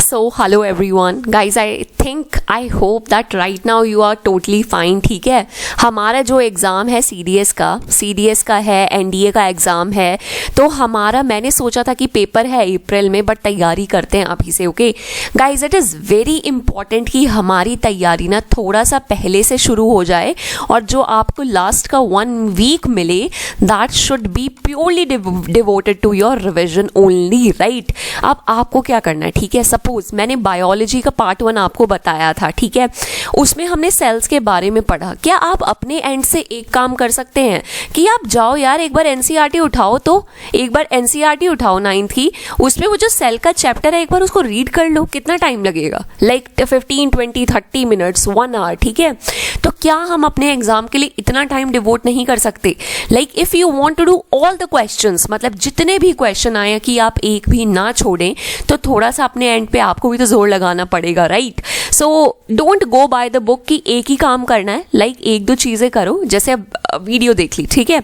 So, hello everyone. Guys, I hope that right now you are totally fine. ठीक है, हमारा जो exam है CDS का है, NDA का एग्ज़ाम है, तो हमारा मैंने सोचा था कि पेपर है अप्रैल में, बट तैयारी करते हैं अभी से. Okay guys, it is very important कि हमारी तैयारी ना थोड़ा सा पहले से शुरू हो जाए, और जो आपको लास्ट का 1 वीक मिले that should be purely devoted to your revision only, right. अब आपको क्या करना है, ठीक है. सपोज मैंने बायोलॉजी का पार्ट 1 आपको बताया था, ठीक है, उसमें हमने सेल्स के बारे में पढ़ा. क्या आप अपने एंड से एक काम कर सकते हैं कि आप जाओ यार एक बार एनसीईआरटी उठाओ, तो एक बार एनसीईआरटी उठाओ 9th की, उसमें वो जो सेल का चैप्टर है एक बार उसको रीड कर लो. कितना टाइम लगेगा, लाइक 15, 20, 30 मिनट्स, 1 आवर, ठीक है. तो क्या हम अपने एग्जाम के लिए इतना टाइम डिवोट नहीं कर सकते? Like if you want to do all the questions, मतलब जितने भी क्वेश्चन आए कि आप एक भी ना छोड़ें, तो थोड़ा सा अपने एंड पे आपको भी तो जोर लगाना पड़ेगा, right. So don't go by the book कि एक ही काम करना है. लाइक एक दो चीजें करो, जैसे अब वीडियो देख ली, ठीक है.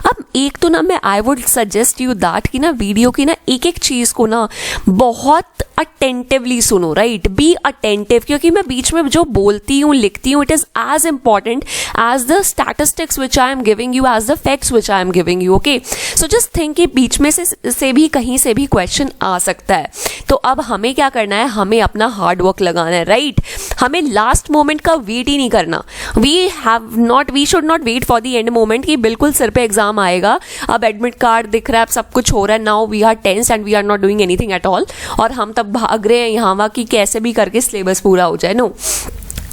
अब एक तो ना मैं I would suggest you that कि ना वीडियो की ना एक एक चीज को ना बहुत अटेंटिवली सुनो, राइट. बी अटेंटिव, क्योंकि मैं बीच में जो बोलती हूँ लिखती हूँ, it is as important as the statistics which I am giving you, as the facts which I am giving you. Okay, so just think कि बीच में से भी कहीं से भी क्वेश्चन आ सकता है. तो अब हमें क्या करना है, हमें अपना हार्ड वर्क लगाना है, राइट. हमें लास्ट मोमेंट का वेट ही नहीं करना. We should not wait for the end moment कि बिल्कुल सिर पे एग्जाम आएगा, अब एडमिट कार्ड दिख रहा है, अब सब कुछ हो रहा है, now we are tense and we are not doing anything at all, और हम तब भाग रहे हैं यहाँ वहाँ कि कैसे भी करके सिलेबस पूरा हो जाए. No,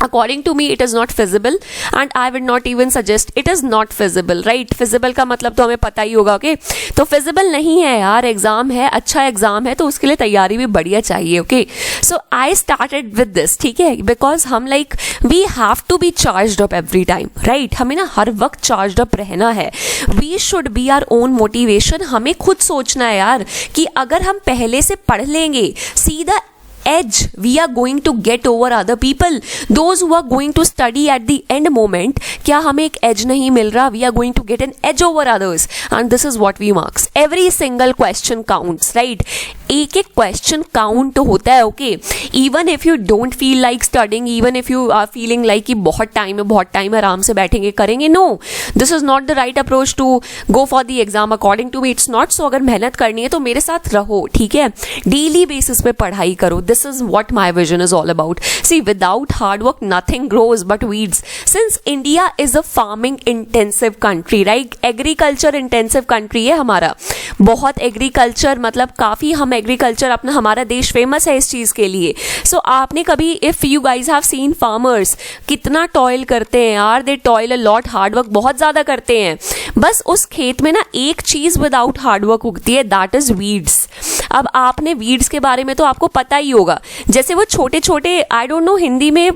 according to me it is not feasible and I would not even suggest it is not feasible, right. feasible का मतलब तो हमें पता ही होगा. ओके, तो feasible नहीं है यार, एग्जाम है, अच्छा एग्जाम है, तो उसके लिए तैयारी भी बढ़िया चाहिए. Okay, so I started with this, ठीक है, बिकॉज हम like we have to be charged up every time, right. हमें ना हर वक्त चार्ज्ड अप रहना है. We should be our own motivation. हमें खुद सोचना है यार कि अगर हम पहले से पढ़ लेंगे, सीधा edge we are going to get over other people, those who are going to study at the end moment. क्या हमें एक edge नहीं मिल रहा? We are going to get an edge over others and this is what we marks. Every single question counts, right. एक एक question count होता है. Okay, even if you don't feel like studying, even if you are feeling like कि बहुत time आराम से बैठेंगे करेंगे, no, this is not the right approach to go for the exam. According to me it's not. So अगर मेहनत करनी है तो मेरे साथ रहो, ठीक है, डेली बेसिस पे पढ़ाई करो. This is what my vision is all about. See, without hard work nothing grows but weeds. Since India is a farming intensive country, right, agriculture intensive country है हमारा, बहुत एग्रीकल्चर, मतलब काफी हम एग्रीकल्चर, अपना हमारा देश फेमस है इस चीज के लिए. सो आपने कभी, if you guys have seen farmers, कितना टॉयल करते हैं यार, they toil a lot, hard work बहुत ज्यादा करते हैं. बस उस खेत में ना एक चीज विदाउट हार्ड वर्क उगती है, दैट इज वीड्स. अब आपने वीड्स के बारे में तो आपको पता ही होगा, जैसे वो छोटे छोटे, आई डोंट नो हिंदी में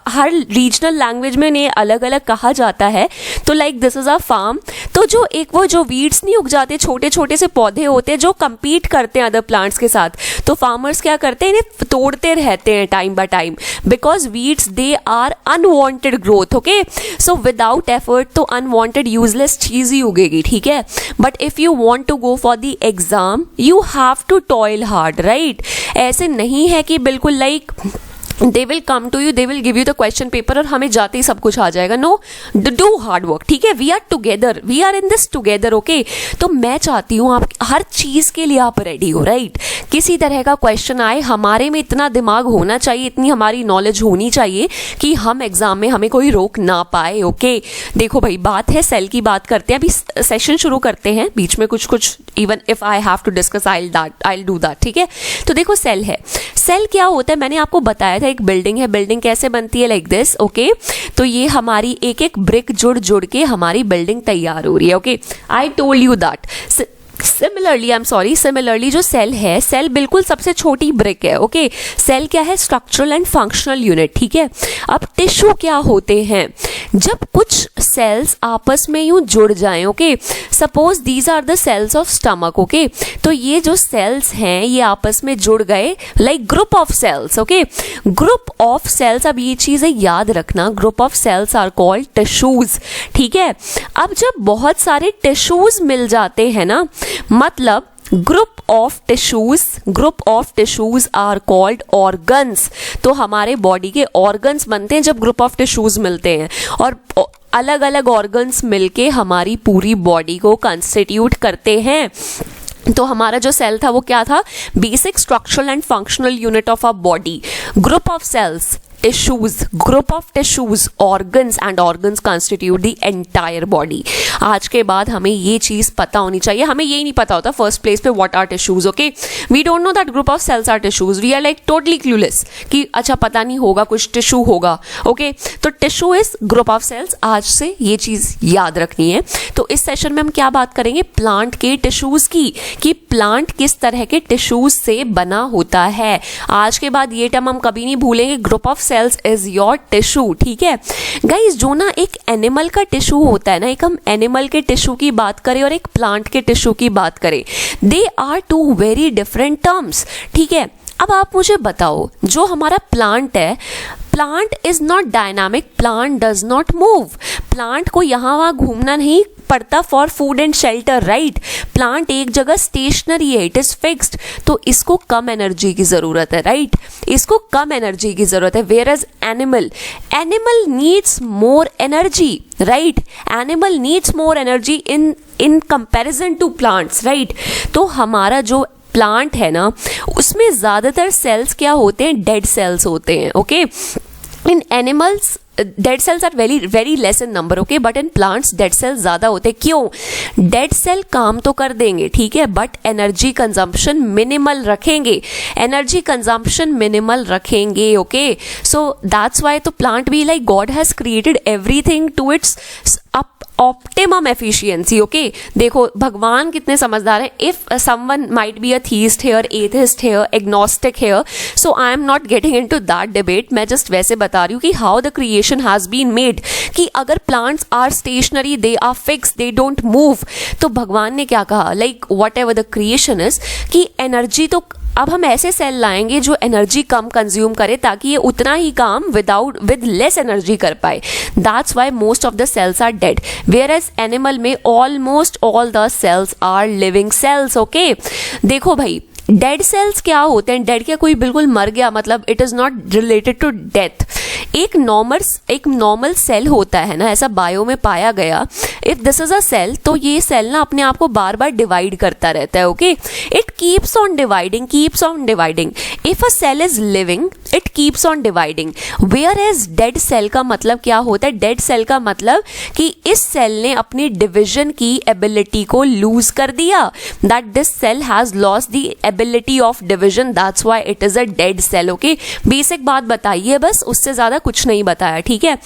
हर रीजनल लैंग्वेज में इन्हें अलग अलग कहा जाता है. तो like this is a farm. तो जो एक वो जो वीड्स नहीं उग जाते, छोटे छोटे से पौधे होते हैं जो कंपीट करते हैं अदर प्लांट्स के साथ, तो फार्मर्स क्या करते हैं, इन्हें तोड़ते रहते हैं time by time, because weeds they are unwanted growth. Okay, so without effort तो अनवांटेड यूजलेस चीज ही उगेगी, ठीक है. But if you want to go for the exam you have to toil hard, right. ऐसे नहीं है कि बिल्कुल like they will come to you, they will give you the question paper और हमें जाते ही सब कुछ आ जाएगा. नो, do hard work, ठीक है. we are together, we are in this together. okay, तो मैं चाहती हूँ आप हर चीज के लिए आप रेडी हो, राइट. किसी तरह का क्वेश्चन आए, हमारे में इतना दिमाग होना चाहिए, इतनी हमारी नॉलेज होनी चाहिए कि हम एग्जाम में हमें कोई रोक ना पाए. ओके, देखो भाई, बात है सेल की, बात करते हैं. अभी सेशन शुरू करते हैं, बीच में कुछ even if I have to discuss I do that, ठीक है. तो देखो सेल है, सेल क्या होता है मैंने आपको बताया था. एक बिल्डिंग है, बिल्डिंग कैसे बनती है, लाइक दिस. ओके, तो ये हमारी एक एक ब्रिक जुड़ के हमारी बिल्डिंग तैयार हो रही है. Okay, I told you that. Similarly जो सेल है, सेल बिल्कुल सबसे छोटी ब्रिक है. ओके, सेल क्या है, स्ट्रक्चरल एंड फंक्शनल यूनिट, ठीक है. अब टिश्यू क्या होते हैं, जब कुछ सेल्स आपस में यूं जुड़ जाएं. Okay, suppose these are the cells of stomach. Okay, तो ये जो सेल्स हैं ये आपस में जुड़ गए, like group of cells. Okay, group of cells, अब ये चीजें याद रखना, group of cells are called tissues, ठीक है. अब जब बहुत सारे टिश्यूज मिल जाते हैं ना, मतलब group of tissues are called organs. तो हमारे बॉडी के ऑर्गन्स बनते हैं जब ग्रुप ऑफ टिश्यूज मिलते हैं, और अलग अलग ऑर्गन्स मिलके हमारी पूरी बॉडी को कंस्टिट्यूट करते हैं। तो हमारा जो सेल था वो क्या था? Basic structural and functional unit of a body. Group of cells, tissues, group of tissues, organs and organs constitute the entire body। आज के बाद हमें ये चीज़ पता होनी चाहिए। हमें यही नहीं पता होता फर्स्ट प्लेस पे what are tissues, okay? We don't know that group of cells are tissues। We are like totally clueless कि अच्छा पता नहीं होगा, कुछ टिश्यू होगा, ओके? तो tissue is group of cells. आज से ये चीज़ याद रखनी है। तो इस सेशन में हम क्या बात करेंगे? प्लांट के टिश्यूज की, कि प्लांट किस तरह के टिश्यूज से बना होता है। आज के बाद ये टर्म हम कभी नहीं भूलेंगे, group of cells is your tissue, ठीक है गाइज? जो ना एक एनिमल का टिश्यू होता है ना, एक हम एनिमल के टिश्यू की बात करें और एक प्लांट के टिश्यू की बात करें, they are two very different terms, ठीक है? अब आप मुझे बताओ, जो हमारा प्लांट है, plant is not dynamic, plant does not move. Plant को यहाँ वहाँ घूमना नहीं पड़ता for food and shelter, right? Plant एक जगह स्टेशनरी है, इट इज फिक्स्ड। तो इसको कम एनर्जी की जरूरत है, राइट? इसको कम एनर्जी की जरूरत है। Whereas animal needs more energy, right? Animal needs more energy in comparison to plants, right? तो हमारा जो प्लांट है ना, उसमें ज्यादातर सेल्स क्या होते हैं? डेड सेल्स होते हैं, okay? In animals dead cells are very very less in number, okay? But in plants dead cells ज्यादा होते हैं। क्यों? डेड सेल काम तो कर देंगे, ठीक है, बट एनर्जी कंजम्पशन मिनिमल रखेंगे, एनर्जी कंजम्पशन मिनिमल रखेंगे, ओके? सो दैट्स वाई तो प्लांट भी like God has created everything to its optimum efficiency, okay? देखो भगवान कितने समझदार हैं। If someone might be a theist here, atheist here, agnostic here, so I am not getting into that debate. मैं just वैसे बता रही हूँ कि how the creation has been made, कि अगर plants are stationary, they are fix, they don't move, तो भगवान ने क्या कहा? Like whatever the creation is, कि एनर्जी तो अब हम ऐसे सेल लाएंगे जो एनर्जी कम कंज्यूम करे, ताकि ये उतना ही काम विद लेस एनर्जी कर पाए। That's why most of the cells are dead, whereas animal में almost all the cells are living cells, okay? देखो भाई, डेड सेल्स क्या होते हैं? डेड क्या कोई बिल्कुल मर गया, मतलब it is not related to death. एक नॉर्मल सेल होता है ना, ऐसा बायो में पाया गया। If this is a cell, तो ये सेल ना अपने आप को बार बार डिवाइड करता रहता है, okay? It keeps on dividing. If a cell is living, it keeps on dividing. Whereas dead cell का मतलब क्या होता है? डेड सेल का मतलब कि इस सेल ने अपनी डिविजन की एबिलिटी को लूज कर दिया, that this cell has lost the ability of division, that's why it is a dead cell, okay? Basic बात बताइए बस, उससे ज्यादा कुछ नहीं बताया, ठीक है?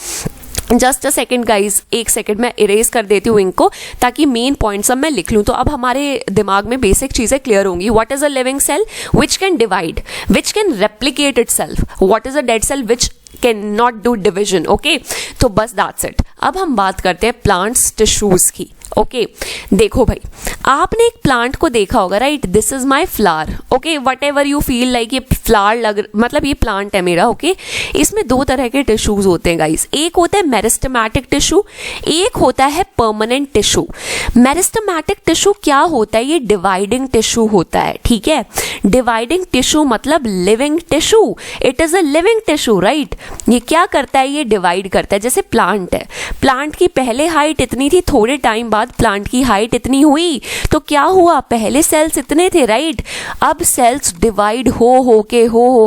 जस्ट अ सेकेंड गाइज, एक सेकेंड मैं इरेज कर देती हूँ इनको, ताकि मेन पॉइंट्स अब मैं लिख लूँ। तो अब हमारे दिमाग में बेसिक चीजें क्लियर होंगी। What is a living cell? Which can divide, which can replicate itself. What is a dead cell? Which can not do division, okay? तो बस दैट्स इट। अब हम बात करते हैं प्लांट्स टिश्यूज की, ओके? देखो भाई, आपने एक प्लांट को देखा होगा, right? This is my flower, okay? What ever you feel like ये फ्लावर मतलब ये प्लांट है मेरा, ओके? इसमें दो तरह के टिश्यूज होते हैं गाइस। एक होता है मेरिस्टेमेटिक टिश्यू, एक होता है परमानेंट टिश्यू। मेरिस्टेमेटिक टिश्यू क्या होता है? ये डिवाइडिंग टिश्यू होता है, ठीक है? डिवाइडिंग टिश्यू मतलब living tissue, it is a living tissue, right? ये क्या करता है? ये डिवाइड करता है। जैसे प्लांट है, प्लांट की पहले हाइट इतनी थी, थोड़े टाइम बाद प्लांट की हाइट इतनी हुई, तो क्या हुआ? पहले सेल्स इतने थे, राइट? अब सेल्स डिवाइड हो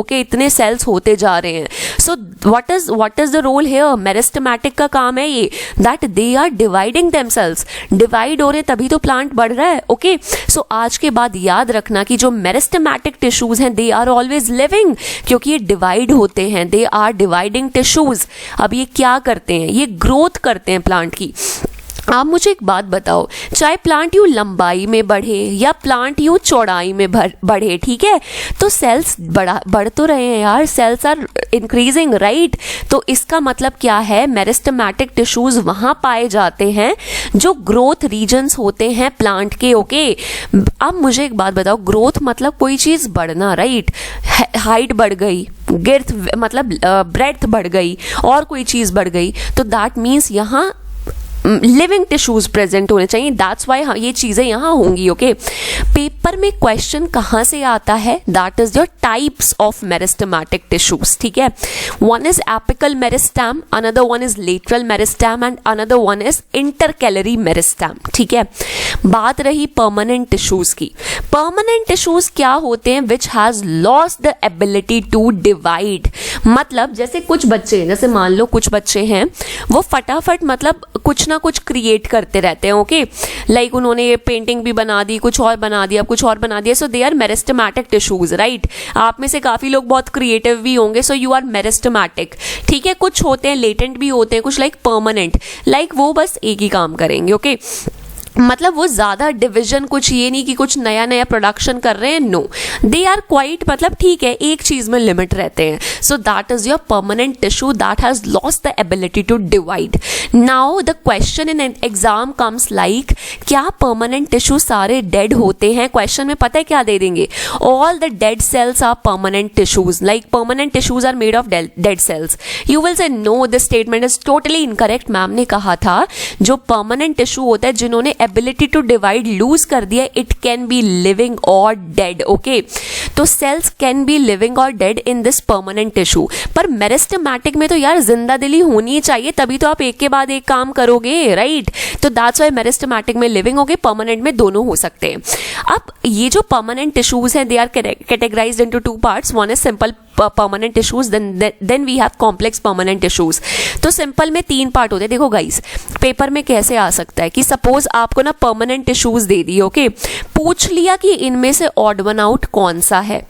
के इतने सेल्स होते जा रहे हैं। So what is the role here? Meristematic का काम है ये, that they are dividing themselves. Divide हो रहे तभी तो प्लांट बढ़ रहा है, ओके? सो आज के बाद याद रखना कि जो मेरिस्टेमेटिक टिश्यूज हैं, दे आर ऑलवेज लिविंग, क्योंकि ये डिवाइड होते हैं, दे आर डिवाइडिंग टिश्यूज। अब ये क्या करते हैं? ये ग्रोथ करते हैं प्लांट की। आप मुझे एक बात बताओ, चाहे प्लांट यूं लंबाई में बढ़े या प्लांट यूं चौड़ाई में बढ़े, ठीक है, तो सेल्स बढ़ तो रहे हैं यार, सेल्स आर इंक्रीजिंग, राइट? तो इसका मतलब क्या है? मेरिस्टेमेटिक टिश्यूज वहां पाए जाते हैं जो ग्रोथ रीजन्स होते हैं प्लांट के, ओके? अब मुझे एक बात बताओ, ग्रोथ मतलब कोई चीज बढ़ना, राइट? हाइट बढ़ गई, गिर्थ मतलब ब्रेड्थ बढ़ गई, और कोई चीज बढ़ गई, तो दैट मीन्स यहाँ लिविंग टिश्यूज प्रेजेंट होने चाहिए, दैट्स वाई ये चीज़ें यहाँ होंगी। ओके, पेपर में क्वेश्चन कहाँ से आता है, that is your types of meristematic tissues. ठीक है, one is apical meristem, another one is lateral meristem and another one is intercalary meristem. ठीक है, बात रही परमानेंट टिश्यूज की। परमानेंट टिश्यूज क्या होते हैं, which has lost the ability to divide. मतलब जैसे कुछ बच्चे, जैसे मान लो कुछ बच्चे हैं वो फटाफट मतलब कुछ ना कुछ क्रिएट करते रहते हैं। ओके, लाइक उन्होंने ये पेंटिंग भी बना दी, कुछ और बना दिया, कुछ और बना दिया, so they are meristematic tissues, right. आप में से काफी लोग बहुत क्रिएटिव भी होंगे, सो यू आर मेरिस्टेमेटिक। ठीक है, कुछ होते हैं लेटेंट भी होते हैं, कुछ लाइक परमानेंट, लाइक वो बस एक ही काम करेंगे। ओके, मतलब वो ज्यादा डिवीजन, कुछ ये नहीं कि कुछ नया नया प्रोडक्शन कर रहे हैं, नो, दे आर क्वाइट, मतलब ठीक है, एक चीज में लिमिट रहते हैं। So that is your permanent tissue that has lost the ability to divide. Now the question in exam comes like, क्या परमानेंट टिश्यू सारे डेड होते हैं? क्वेश्चन में पता है क्या दे देंगे, all the dead cells are permanent tissues, like permanent tissues are made of dead cells. You will say no, this statement is totally incorrect. Ma'am ने कहा था जो परमानेंट टिश्यू होता है, जिन्होंने एबिलिटी टू डिवाइड लूज कर दिया, it can be living और डेड। ओके, तो सेल्स कैन बी लिविंग और dead in this permanent tissue. पर मेरिस्टेमेटिक में तो यार जिंदा दिली होनी चाहिए, तभी तो आप एक के बाद एक काम करोगे, राइट। तो दैट्स व्हाई मेरिस्टेमेटिक में लिविंग हो गए, परमानेंट में दोनों हो सकते हैं। अब ये जो परमानेंट टिश्यूज हैं, they are categorized into two parts, one is simple permanent tissues, then we have complex permanent tissues। तो सिंपल में 3 पार्ट होते हैं। देखो गाइस, पेपर में कैसे आ सकता है कि सपोज आपको ना परमानेंट टिश्यूज दे दी, ओके, पूछ लिया कि इनमें से ऑड वन आउट कौन सा है।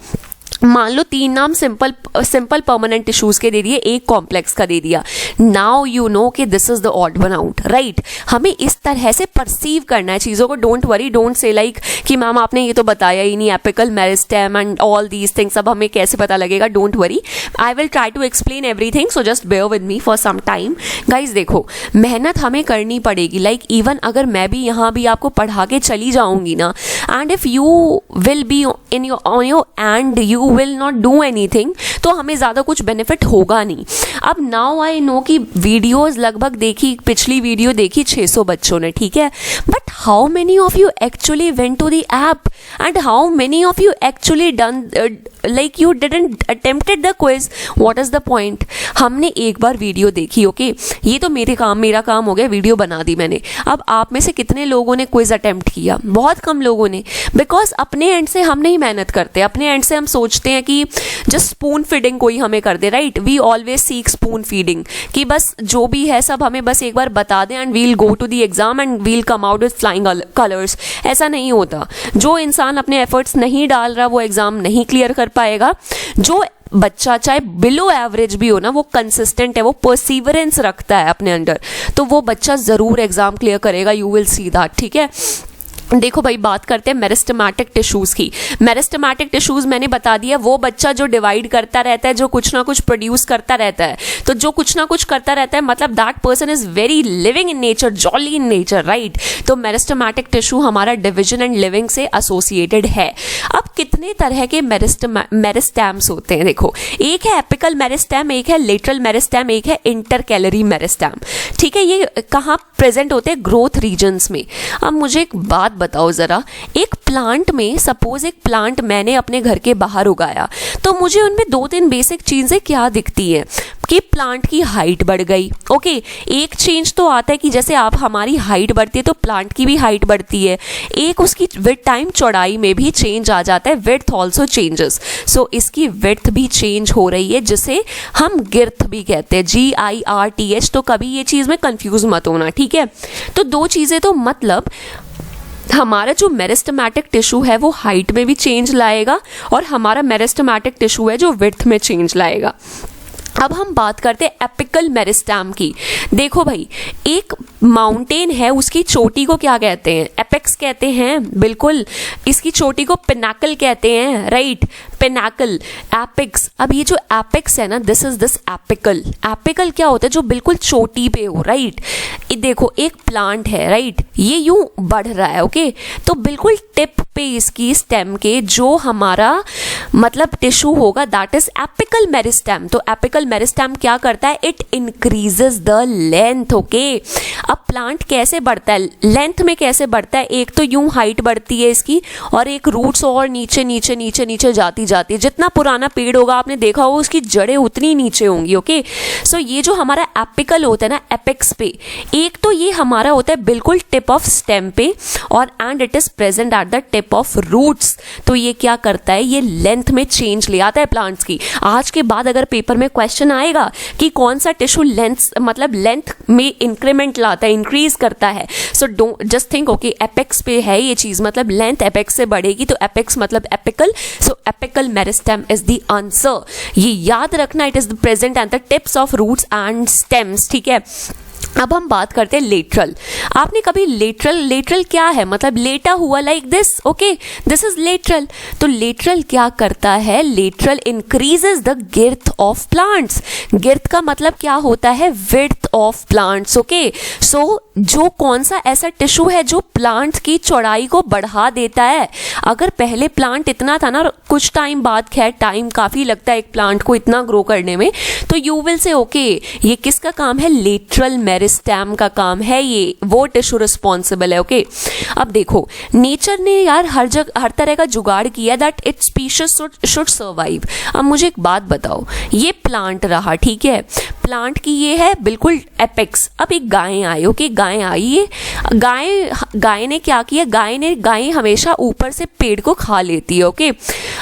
मान लो 3 नाम सिंपल परमानेंट टिश्यूज के दे दिए, एक कॉम्प्लेक्स का दे दिया। नाउ यू नो कि this is the odd one out, right. हमें इस तरह से परसीव करना है चीजों को। Don't worry, don't say like कि मैम आपने ये तो बताया ही नहीं, apical meristem and all these things, अब हमें कैसे पता लगेगा। Don't worry, I will try to explain everything, so just bear with me for some time. Guys देखो, मेहनत हमें करनी पड़ेगी, लाइक इवन अगर मैं भी यहाँ भी आपको पढ़ा के चली जाऊंगी ना, and if you will be in your on your and you will not do anything, तो हमें ज्यादा कुछ बेनिफिट होगा नहीं। अब नाउ आई नो कि वीडियोस लगभग देखी, पिछली वीडियो देखी 600 बच्चों ने, ठीक है, but how many of you actually went to the app and how many of you actually done, like you didn't attempted the quiz, what is the point. हमने एक बार वीडियो देखी, ओके, ये तो मेरा काम हो गया, वीडियो बना दी मैंने। अब आप में से कितने लोगों ने क्विज अटेम्प्ट किया? बहुत कम लोगों ने, बिकॉज अपने एंड से हम नहीं मेहनत करते, अपने एंड से हम सोचते हैं कि जस्ट स्पून फीडिंग कोई हमें कर दे, right. We always seek spoon feeding, कि बस जो भी है सब हमें बस एक बार बता दें and we'll go to the exam and we'll come out with flying colours. ऐसा नहीं होता। जो इंसान अपने एफर्ट्स नहीं डाल रहा वो एग्जाम नहीं क्लियर कर पाएगा। जो बच्चा चाहे बिलो एवरेज भी हो ना, वो कंसिस्टेंट है, वो परसिवरेंस रखता है अपने अंदर, तो वो बच्चा जरूर एग्जाम क्लियर करेगा। यू विल सी दैट, ठीक है। देखो भाई, बात करते हैं मेरिस्टेमेटिक टिश्यूज की। मेरिस्टेमेटिक टिश्यूज मैंने बता दिया, वो बच्चा जो डिवाइड करता रहता है, जो कुछ ना कुछ प्रोड्यूस करता रहता है। तो जो कुछ ना कुछ करता रहता है, मतलब that person is very living in nature, jolly in nature, right. तो मेरिस्टेमेटिक टिश्यू हमारा डिविजन एंड लिविंग से एसोसिएटेड है। अब कितने तरह के मेरिस्टेम्स होते हैं? देखो, एक है एपिकल मेरिस्टेम, एक है लेटरल मेरिस्टेम, एक है इंटरकैलरी मेरिस्टेम, ठीक है। ये कहाँ प्रेजेंट होते हैं? ग्रोथ रीजन्स में। अब मुझे एक बात बताओ जरा, एक प्लांट में, सपोज एक प्लांट मैंने अपने घर के बाहर उगाया, तो मुझे उनमें 2-3 बेसिक चीजें क्या दिखती हैं कि प्लांट की हाइट बढ़ गई, ओके। एक चेंज तो आता है कि जैसे आप, हमारी हाइट बढ़ती है तो प्लांट की भी हाइट बढ़ती है। एक उसकी विथ टाइम चौड़ाई में भी चेंज आ जाता है, विड्थ ऑल्सो चेंजेस। सो इसकी विड्थ भी चेंज हो रही है, जिसे हम गिर्थ भी कहते हैं, GIRTH। तो कभी ये चीज में कंफ्यूज मत होना, ठीक है। तो 2 चीजें, तो मतलब हमारा जो मेरिस्टेमेटिक टिश्यू है वो हाइट में भी चेंज लाएगा, और हमारा मेरिस्टेमेटिक टिश्यू है जो विड्थ में चेंज लाएगा। अब हम बात करते हैं एपिकल मेरिस्टेम की। देखो भाई, एक माउंटेन है, उसकी चोटी को क्या कहते हैं? एपेक्स कहते हैं, बिल्कुल। इसकी चोटी को पिनाकल कहते हैं, राइट। पेनाकल, एपिक्स। अब ये जो एपिक्स है ना, this is this apical. Apical क्या होता है? जो बिल्कुल चोटी पे हो, राइट। देखो एक प्लांट है, राइट, ये यूं बढ़ रहा है, ओके, तो बिल्कुल टिप पे इसकी स्टेम के जो हमारा मतलब टिश्यू होगा दैट इज एपिकल मेरिस्टेम। तो एपिकल मेरिस्टेम क्या करता है? It increases the length, okay. अब प्लांट कैसे बढ़ता है? लेंथ में कैसे बढ़ता है? एक तो यूं हाइट बढ़ती है इसकी, और एक रूट्स और नीचे नीचे नीचे नीचे जाती जाती है। जितना पुराना पेड़ होगा आपने देखा होगा उसकी जड़ें उतनी नीचे होंगी, ओके। सो ये जो हमारा एपिकल होता है ना, एपेक्स पे, एक तो ये हमारा होता है बिल्कुल टिप ऑफ स्टेम पे, और and it is present at the tip of roots. तो ये क्या करता है? ये लेंथ में चेंज ले आता है प्लांट्स की। आज के बाद अगर पेपर में क्वेश्चन आएगा कि कौन सा टिश्यू लेंथ मतलब लेंथ में इंक्रीमेंट लाता है, इंक्रीज करता है, so don't just think okay apex पे है ये चीज, मतलब लेंथ एपेक्स से बढ़ेगी, तो एपेक्स मतलब apical, so apical meristem is the answer. ये याद रखना, it is present at the tips of roots and stems, ठीक है। अब हम बात करते हैं लेटरल। आपने कभी लेटरल क्या है? मतलब लेटा हुआ, like this, okay, this is lateral. तो लेटरल क्या करता है? Lateral increases the girth of plants. Girth का मतलब क्या होता है? Width of plants, okay. So जो कौन सा ऐसा टिश्यू है जो प्लांट की चौड़ाई को बढ़ा देता है? अगर पहले प्लांट इतना था ना, कुछ टाइम बाद, खैर टाइम काफी लगता है एक प्लांट को इतना ग्रो करने में, तो यू विल से ओके ये किसका काम है? लेटरल मेरिस्टेम का काम है, ये वो टिश्यू रिस्पॉन्सिबल है, ओके। अब देखो नेचर ने यार हर जगह हर तरह का जुगाड़ किया that it's species should survive. अब मुझे एक बात बताओ, ये प्लांट रहा, ठीक है, प्लांट की ये है बिल्कुल एपेक्स। अब एक गाय आई, ओके, गाय आई है, गाय ने क्या किया? गाय हमेशा ऊपर से पेड़ को खा लेती है, ओके।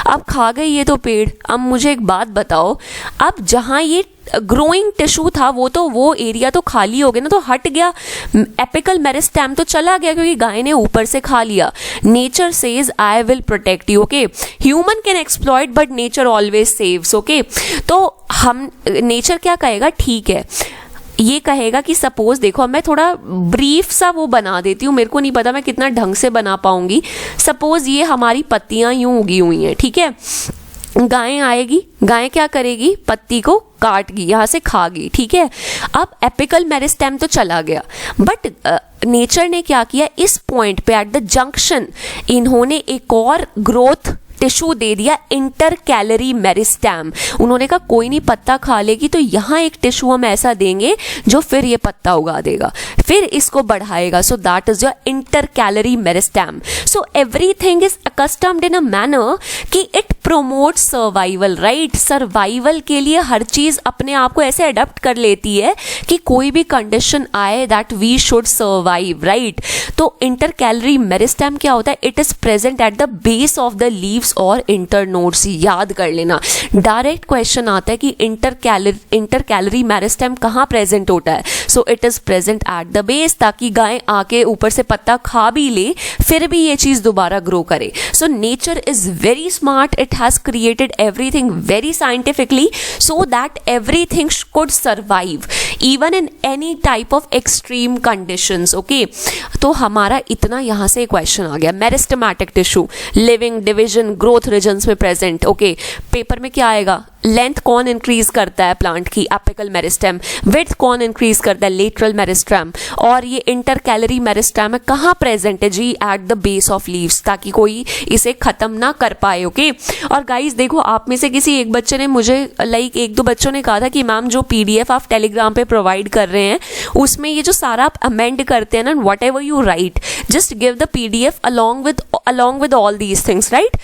अब खा गई ये तो पेड़। अब मुझे एक बात बताओ, अब जहां ये ग्रोइंग टिश्यू था वो एरिया तो खाली हो गया ना, तो हट गया, एपिकल मेरिस्टेम तो चला गया क्योंकि गाय ने ऊपर से खा लिया। Nature says I will protect you, okay. Human can exploit but nature always saves, okay. तो हम नेचर क्या कहेगा? ठीक है, ये कहेगा कि सपोज देखो, मैं थोड़ा ब्रीफ सा वो बना देती हूँ, मेरे को नहीं पता मैं कितना ढंग से बना पाऊंगी। सपोज ये हमारी पत्तियां यूं उगी हुई हैं, ठीक है, गाय आएगी, गाय क्या करेगी? पत्ती को काटगी, यहां से खागी, ठीक है। अब एपिकल मेरिस्टेम तो चला गया, बट नेचर ने क्या किया? इस पॉइंट पे एट द जंक्शन इन्होंने एक और ग्रोथ टिश्यू दे दिया, इंटर कैलरी मेरिस्टेम। उन्होंने कहा कोई नहीं, पत्ता खा लेगी तो यहाँ एक टिश्यू हम ऐसा देंगे जो फिर ये पत्ता उगा देगा, फिर इसको बढ़ाएगा। So that is your intercalary meristem. So everything is accustomed in a manner कि it promotes survival, right. Survival के लिए हर चीज अपने आप को ऐसे अडॉप्ट कर लेती है कि कोई भी कंडीशन आए that we should survive, right. तो इंटर कैलरी मेरिस्टेम क्या होता है? It is present at the base of the leaves और इंटरनोड्स। याद कर लेना, डायरेक्ट क्वेश्चन आता है कि इंटर कैलरी मेरिस्टेम कहाँ प्रेजेंट होता है? So it is present at the base, ताकि गाय आके ऊपर से पत्ता खा भी ले फिर भी ये चीज दोबारा ग्रो करे। So nature is very smart, it has created everything very scientifically so that everything could survive even in any type of extreme conditions, okay. तो हमारा इतना यहां से क्वेश्चन आ गया। Meristematic tissue living division growth regions में present, okay. Paper में क्या आएगा? लेंथ कौन इंक्रीज करता है प्लांट की? Apical meristem. विड्थ कौन इंक्रीज करता है? Lateral meristem. और ये इंटर कैलरी मेरिस्टेम है कहाँ प्रेजेंट है जी? At the base of leaves, ताकि कोई इसे खत्म ना कर पाए, ओके। और गाइस देखो, आप में से किसी एक बच्चे ने मुझे एक दो बच्चों ने कहा था कि मैम जो PDF आप टेलीग्राम पे प्रोवाइड कर रहे हैं उसमें ये जो सारा आप अमेंड करते हैं ना, what ever you right, just give the PDF along with all these things, right?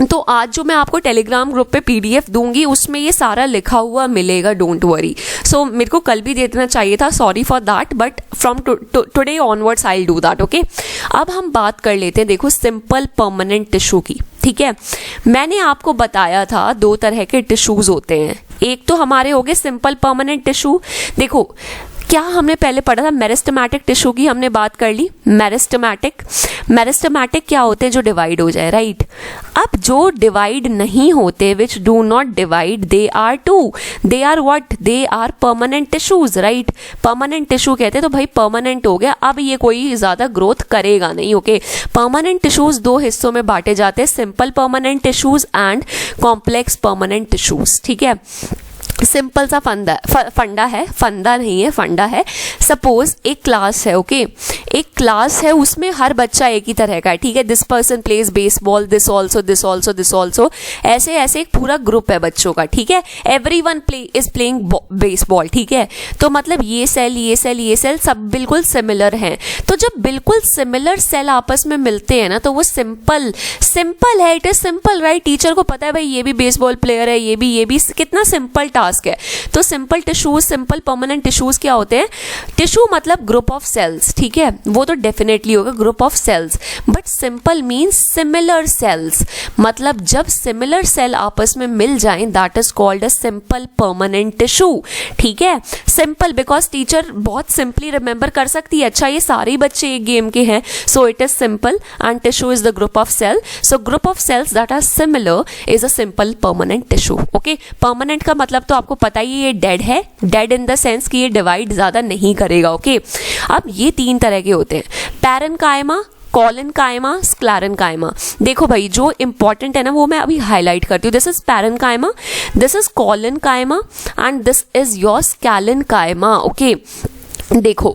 तो आज जो मैं आपको टेलीग्राम ग्रुप पे PDF दूंगी उसमें ये सारा लिखा हुआ मिलेगा, डोंट वरी। सो मेरे को कल भी दे देना चाहिए था, sorry for that, but from today onwards I will do that, okay. अब हम बात कर लेते हैं, देखो, सिंपल परमानेंट टिश्यू की, ठीक है। मैंने आपको बताया था दो तरह के टिश्यूज होते हैं। एक तो हमारे हो गए सिंपल परमानेंट टिश्यू। देखो क्या हमने पहले पढ़ा था, मेरिस्टेमेटिक टिश्यू की हमने बात कर ली। मेरिस्टेमेटिक क्या होते हैं, जो डिवाइड हो जाए, राइट। अब जो डिवाइड नहीं होते, which do not divide, they are what, they are permanent tissues, right. Permanent tissue कहते हैं, तो भाई परमानेंट हो गया, अब ये कोई ज्यादा ग्रोथ करेगा नहीं, ओके। परमानेंट टिश्यूज दो हिस्सों में बांटे जाते हैं, simple permanent tissues and complex permanent tissues, ठीक है। सिंपल सा फंडा है। सपोज एक क्लास है, ओके, एक क्लास है, उसमें हर बच्चा एक ही तरह का है, ठीक है। This person plays baseball, this also, ऐसे एक पूरा ग्रुप है बच्चों का, ठीक है। एवरीवन इज प्लेइंग बेसबॉल, ठीक है। तो मतलब ये सेल सब बिल्कुल सिमिलर हैं। तो जब बिल्कुल सिमिलर सेल आपस में मिलते हैं ना, तो वो सिंपल है, it is simple, right. Teacher को पता है भाई ये भी बेसबॉल प्लेयर है, ये भी कितना सिंपल टास्क है। तो simple tissues, simple permanent tissues क्या होते हैं, टिश्यू मतलब ग्रुप ऑफ सेल्स, ठीक है, वो तो डेफिनेटली होगा group of cells. But simple means similar cells, मतलब जब सिमिलर सेल आपस में मिल जाएं, that is called a simple permanent tissue, ठीक है। सिंपल बिकॉज टीचर बहुत सिंपली रिमेंबर कर सकती है, अच्छा ये सारे बच्चे एक गेम के हैं, so it is simple and tissue is the group of cell, so group of cells that are similar is a simple permanent tissue, okay. Permanent का मतलब तो आपको पता ही, ये डेड है, डेड इन द सेंस कि ये डिवाइड ज्यादा नहीं करेगा, ओके। अब ये तीन तरह के होते हैं, पैरेन्काइमा, कॉलेन्काइमा, स्क्लेरेन्काइमा। देखो भाई जो इंपॉर्टेंट है ना, वो मैं अभी हाईलाइट करती हूँ। This is parenchyma, this is collenchyma and this is your sclerenchyma, okay. देखो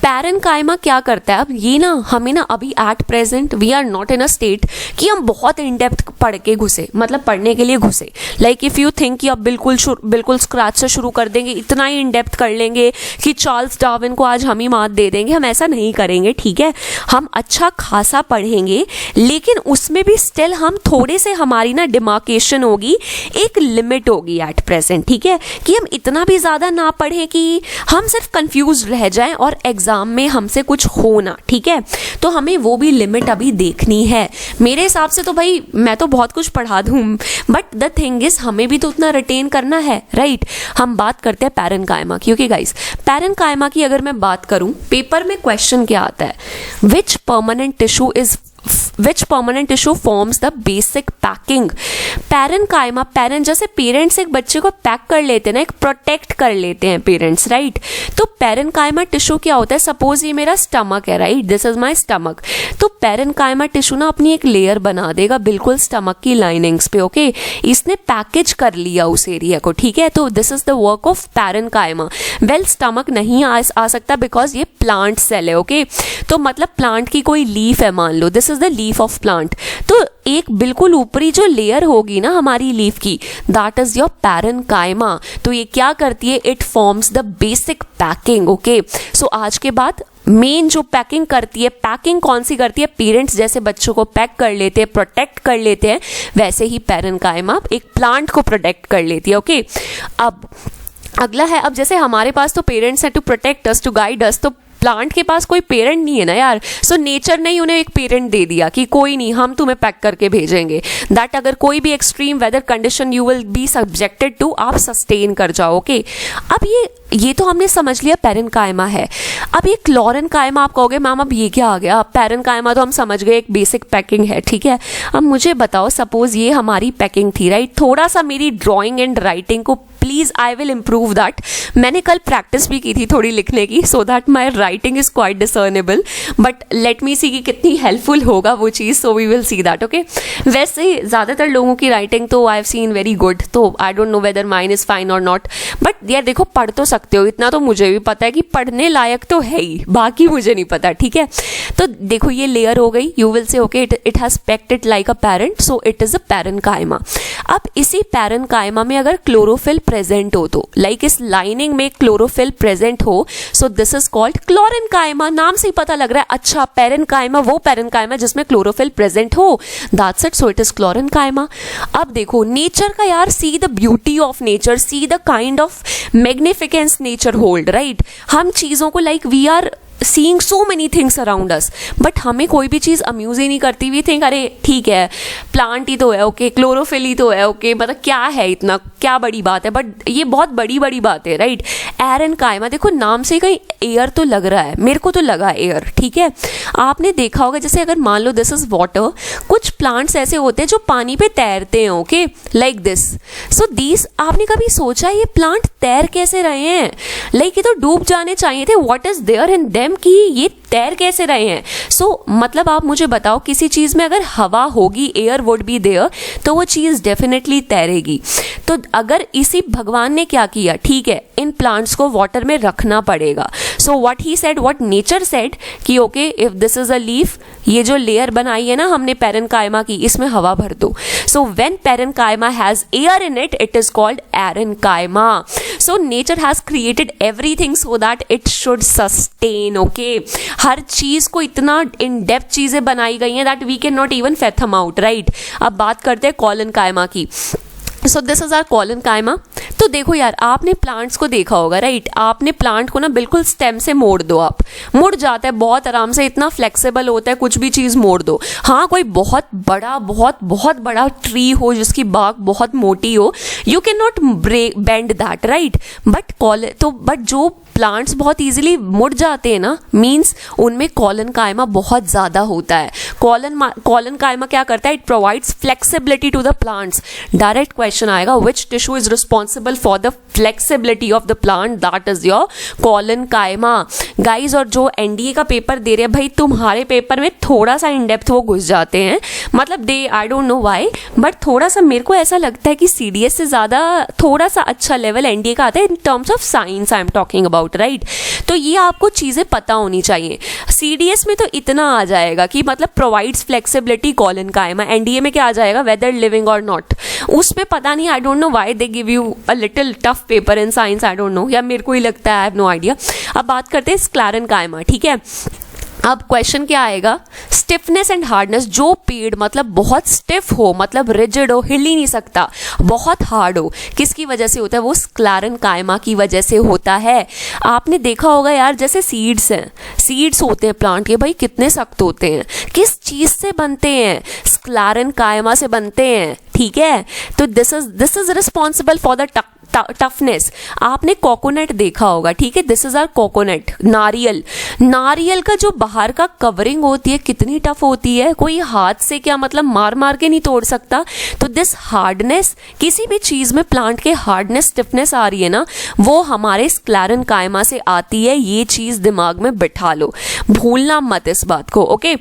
पैरेन्काइमा क्या करता है, अब ये ना हमें ना अभी at present we are not in a state कि हम बहुत इन डेप्थ पढ़ के घुसे, मतलब पढ़ने के लिए घुसे। लाइक इफ यू थिंक कि अब बिल्कुल स्क्रैच से शुरू कर देंगे, इतना ही इन डेप्थ कर लेंगे कि चार्ल्स डार्विन को आज हम ही मात दे देंगे, हम ऐसा नहीं करेंगे, ठीक है। हम अच्छा खासा पढ़ेंगे, लेकिन उसमें भी स्टिल हम थोड़े से, हमारी ना डिमार्केशन होगी, एक लिमिट होगी एट प्रेजेंट, ठीक है, कि हम इतना भी ज्यादा ना पढ़ें कि हम सिर्फ कंफ्यूज रह जाए और एग्जाम में हमसे कुछ हो ना, ठीक है। तो हमें वो भी लिमिट अभी देखनी है। मेरे हिसाब से तो भाई मैं तो बहुत कुछ पढ़ा दूं, बट द थिंग इज हमें भी तो उतना रिटेन करना है, राइट। हम बात करते हैं पैरेन्काइमा की, ओके गाइस। पैरेन्काइमा की अगर मैं बात करूं, पेपर में क्वेश्चन क्या आता है, which permanent tissue forms the basic packing. Parenchyma, जैसे पेरेंट्स एक बच्चे को पैक कर लेते हैं ना, एक प्रोटेक्ट कर लेते हैं पेरेंट्स, राइट। तो पैरेन्काइमा टिश्यू क्या होता है, सपोज ये मेरा स्टमक है, right, this is my stomach. तो पैरेन्काइमा टिश्यू ना अपनी एक लेयर बना देगा बिल्कुल स्टमक की लाइनिंग्स पे, ओके। इसने पैकेज कर लिया उस एरिया को, ठीक है। तो this is the work of parenchyma. Well stomach नहीं आ सकता बिकॉज ये प्लांट सेल है, ओके। तो मतलब प्लांट की कोई लीफ है, मान लो this is the leaf of plant, तो एक बिल्कुल ऊपरी जो लेयर होगी ना हमारी लीफ की, दैट इज योर पैरेन्काइमा। तो ये क्या करती है, it forms the basic packing, okay. So आज के बाद मेन जो पैकिंग करती है, पैकिंग कौन सी करती है, पेरेंट्स जैसे बच्चों को पैक कर लेते हैं, प्रोटेक्ट कर लेते हैं, वैसे ही पैरेन्काइमा एक प्लांट को प्रोटेक्ट कर लेती है, ओके। अब अगला है, अब जैसे हमारे पास तो पेरेंट्स हैं to protect us, to guide us, तो प्लांट के पास कोई पेरेंट नहीं है ना यार। सो नेचर ने ही उन्हें एक पेरेंट दे दिया कि कोई नहीं, हम तुम्हें पैक करके भेजेंगे, दैट अगर कोई भी extreme weather condition you will be subjected to, आप सस्टेन कर जाओ, ओके। अब ये तो हमने समझ लिया पैरेन्काइमा है। अब ये क्लोरेन्काइमा आप कहोगे मैम अब ये क्या आ गया, पैरेन्काइमा तो हम समझ गए एक बेसिक पैकिंग है, ठीक है। अब मुझे बताओ, सपोज ये हमारी पैकिंग थी, राइट। थोड़ा सा मेरी ड्राइंग एंड राइटिंग को please I will improve that. मैंने कल प्रैक्टिस भी की थी थोड़ी लिखने की, so that my writing is quite discernible, but let me see कि कितनी हेल्पफुल होगा वो चीज़, so we will see that, okay. वैसे ज़्यादातर लोगों की राइटिंग तो I have seen very good, तो I don't know whether mine is fine और नॉट, बट यार देखो पढ़ तो सकते हो, इतना तो मुझे भी पता है कि पढ़ने लायक तो है ही, बाकी मुझे नहीं पता, ठीक है। तो देखो ये लेयर हो गई, यू विल से okay it has packed it like a parent, so it is a parenchyma. अब इसी पैरेन्काइमा में अगर क्लोरोफिल प्रेजेंट हो, तो लाइक इस लाइनिंग में क्लोरोफिल प्रेजेंट हो, सो दिस इज कॉल्ड क्लोरेन्काइमा। नाम से ही पता लग रहा है, अच्छा पैरेन्काइमा वो पैरेन्काइमा जिसमें क्लोरोफिल प्रेजेंट हो, that's it, so it is chlorenchyma. अब देखो नेचर का यार, see the beauty of nature, see the kind of magnificence nature hold, right. हम चीजों को like we are seeing so many things around us, but हमें कोई भी चीज़ अम्यूज ही नहीं करती। वी थिंक अरे ठीक है, प्लांट ही तो है, ओके, क्लोरोफिल ही तो है, ओके, मतलब क्या है, इतना क्या बड़ी बात है, बट ये बहुत बड़ी बड़ी बात है, राइट। एयर कायमा, देखो नाम से कहीं एयर तो लग रहा है, मेरे को तो लगा एयर, ठीक है। आपने देखा होगा जैसे अगर मान लो दिस इज वाटर, कुछ प्लांट्स ऐसे होते हैं जो पानी पे तैरते हैं, ओके, लाइक दिस। सो दीस, आपने कभी सोचा ये प्लांट तैर कैसे रहे हैं? लाइक ये तो डूब जाने चाहिए थे, what is there in them कि ये तैर कैसे रहे हैं? सो मतलब आप मुझे बताओ, किसी चीज में अगर हवा होगी, एयर वुड बी देयर, तो वो चीज डेफिनेटली तैरेगी। तो अगर इसी भगवान ने क्या किया, ठीक है, इन प्लांट्स को वाटर में रखना पड़ेगा। So what he said, what nature said कि okay, if this is a leaf, ये जो लेयर बनाई है ना हमने पैरेन्काइमा की, इसमें हवा भर दो। So when parenchyma has air in it, it is called aerenchyma. So nature has created everything so that it should sustain, okay. हर चीज को इतना इन डेप्थ चीजें बनाई गई हैं that we can not even fathom out, right. अब बात करते हैं कॉलनकाइमा की। So this is our collenchyma. तो देखो यार, आपने प्लांट्स को देखा होगा, राइट। आपने प्लांट को ना बिल्कुल स्टेम से मोड़ दो, आप मुड़ जाता है बहुत आराम से, इतना फ्लेक्सिबल होता है, कुछ भी चीज मोड़ दो। हाँ, कोई बहुत बड़ा बहुत बड़ा ट्री हो जिसकी बाग बहुत मोटी हो, you can not bend that, right. But जो प्लांट्स बहुत इजीली मुड़ जाते हैं ना, मीन्स उनमें कॉलनकाइमा बहुत ज़्यादा होता है। कॉलनकाइमा क्या करता है, it provides flexibility to the plants. Direct question आएगा, which tissue is responsible for the flexibility of the plant, that is your collenchyma. Guys, और जो एनडीए का पेपर दे रहे हैं भाई, तुम्हारे पेपर में थोड़ा सा इन डेप्थ वो घुस जाते हैं, मतलब they, I don't know why, but थोड़ा सा मेरे को ऐसा लगता है कि सीडीएस से ज़्यादा थोड़ा सा अच्छा लेवल एनडीए का आता है in terms of science I am talking about, right. तो ये आपको चीजें पता होनी चाहिए। सीडीएस में तो इतना आ जाएगा कि मतलब प्रोवाइड्स फ्लेक्सिबिलिटी कॉलनकाइमा। एनडीए में क्या आ जाएगा, वेदर लिविंग और नॉट, उसमें पता नहीं, आई don't know why they give you a little tough paper in science, I don't no, या मेरे को ही लगता है, आई हैव नो आइडिया। अब बात करते हैं स्क्लेरेनकाइमा, ठीक है। अब क्वेश्चन क्या आएगा, स्टिफनेस एंड हार्डनेस। जो पेड़ मतलब बहुत स्टिफ हो, मतलब रिजिड हो, हिल ही नहीं सकता, बहुत हार्ड हो, किसकी वजह से होता है, वो स्क्लेरेनकाइमा की वजह से होता है। आपने देखा होगा यार, जैसे सीड्स हैं, सीड्स होते हैं प्लांट के, भाई कितने सख्त होते हैं, किस चीज से बनते हैं, स्क्लेरेनकाइमा से बनते हैं, ठीक है। तो this is responsible for the toughness. आपने कोकोनट देखा होगा, ठीक है, दिस इज आर कोकोनट। नारियल का जो बाहर का कवरिंग होती है कितनी टफ होती है, कोई हाथ से क्या मतलब मार के नहीं तोड़ सकता। तो दिस हार्डनेस, किसी भी चीज में प्लांट के हार्डनेस स्टिफनेस आ रही है ना, वो हमारे स्क्लेरेनकाइमा से आती है। ये चीज दिमाग में बिठा लो, भूलना मत इस बात को, ओके।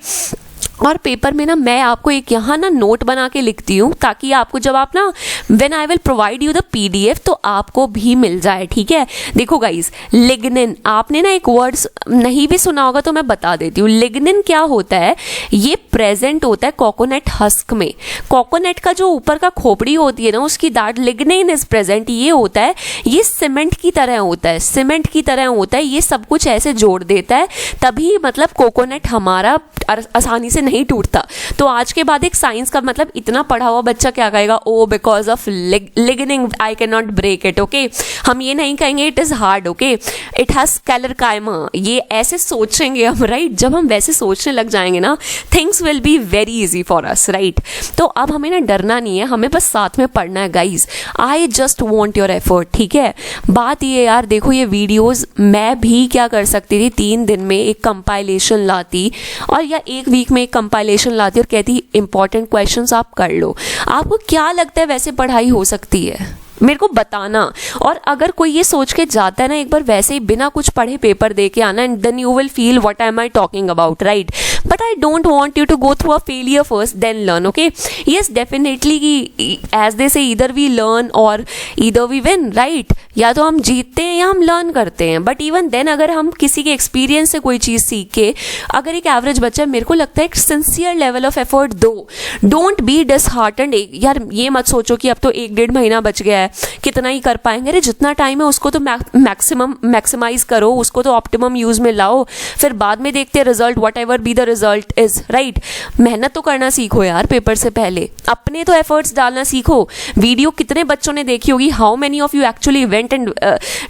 और पेपर में ना मैं आपको एक यहाँ ना नोट बना के लिखती हूँ, ताकि आपको जब आप ना when I will provide you the PDF तो आपको भी मिल जाए, ठीक है। देखो गाइज, लिग्निन, आपने ना एक वर्ड्स नहीं भी सुना होगा तो मैं बता देती हूँ। लिग्निन क्या होता है, ये प्रेजेंट होता है कोकोनट हस्क में। कोकोनट का जो ऊपर का खोपड़ी होती है ना, उसकी दैट लिग्निन इज प्रेजेंट। ये होता है, ये सीमेंट की तरह होता है, सीमेंट की तरह होता है, ये सब कुछ ऐसे जोड़ देता है, तभी मतलब कोकोनट हमारा आसानी से नहीं टूटता। तो आज के बाद एक साइंस का मतलब इतना पढ़ा हुआ बच्चा क्या कहेगा, oh because of lignin I can not break it, okay. हम ये नहीं कहेंगे it is hard, okay, it has sclerenchyma. ये ऐसे सोचेंगे हम, राइट। जब हम वैसे सोचने लग जाएंगे ना, things will be very easy for us, right. तो अब हमें ना डरना नहीं है, हमें बस साथ में पढ़ना है guys. I just want your effort, ठीक है। बात ये यार, देखो ये वीडियोज मैं भी क्या कर सकती थी, 3 दिन में एक कंपाइलेशन लाती, और या एक वीक में एक कंपाइलेशन लाती और कहती इंपॉर्टेंट क्वेश्चंस आप कर लो। आपको क्या लगता है वैसे पढ़ाई हो सकती है, मेरे को बताना। और अगर कोई ये सोच के जाता है ना एक बार वैसे ही बिना कुछ पढ़े पेपर दे के आना, and then you will feel what am I talking about, right. But I don't want you to go through a failure first then learn, okay. Yes definitely कि as they say either we learn और either we win, right. या तो हम जीतते हैं या हम learn करते हैं, बट इवन देन अगर हम किसी के एक्सपीरियंस से कोई चीज़ सीख के, अगर एक एवरेज बच्चा, मेरे को लगता है एक सिंसियर लेवल ऑफ एफर्ट दो। Don't be disheartened. यार ये मत सोचो कि अब तो 1-1.5 महीना बच गया है, है, कितना ही कर पाएंगे? अरे जितना टाइम है उसको तो मैक्सिमाइज करो, उसको तो ऑप्टिमम यूज में लाओ, फिर बाद में देखते हैं result, what ever be the result is, right? मेहनत तो करना सीखो यार पेपर से पहले, अपने तो एफर्ट्स डालना सीखो। वीडियो कितने बच्चों ने देखी होगी? How many of you actually went and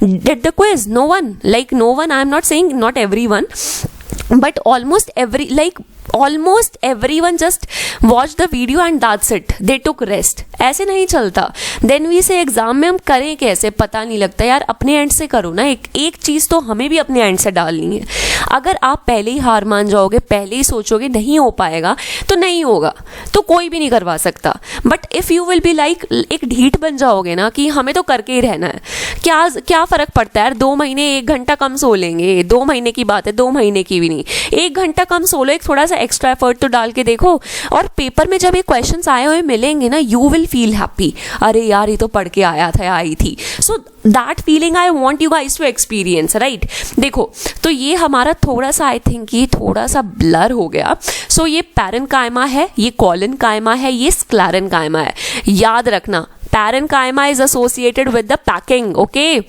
did the quiz? No one, like no one, I am not saying not everyone, but almost everyone just watched the video and that's it, they took rest. ऐसे नहीं चलता। Then we से exam में हम करें कैसे, पता नहीं लगता यार। अपने एंड से करो ना, एक चीज़ तो हमें भी अपने एंड से डालनी है। अगर आप पहले ही हार मान जाओगे, पहले ही सोचोगे नहीं हो पाएगा, तो नहीं होगा, तो कोई भी नहीं करवा सकता। But if you will be like, एक ढीठ बन जाओगे ना कि हमें तो करके ही रहना है, क्या फ़र्क पड़ता है यार, 2 महीने 1 घंटा कम सो लेंगे, 2 महीने की बात है, 2 महीने की भी नहीं, 1 घंटा कम सो लो, एक थोड़ा सा एक्स्ट्रा एफर्ट तो डाल के देखो। और पेपर में जब ये क्वेश्चंस आए हुए मिलेंगे ना, यू विल फील हैप्पी, अरे यार ये तो पढ़ के आया था, आई थी। So that feeling I want you guys to experience, right? देखो, तो ये हमारा थोड़ा सा, आई थिंक ये थोड़ा सा ब्लर हो गया। सो ये पैरेन्काइमा है, ये कॉलेनकाइमा है, ये स्क्लेरेन्काइमा है। याद रखना, parenchyma is associated with the packing, okay?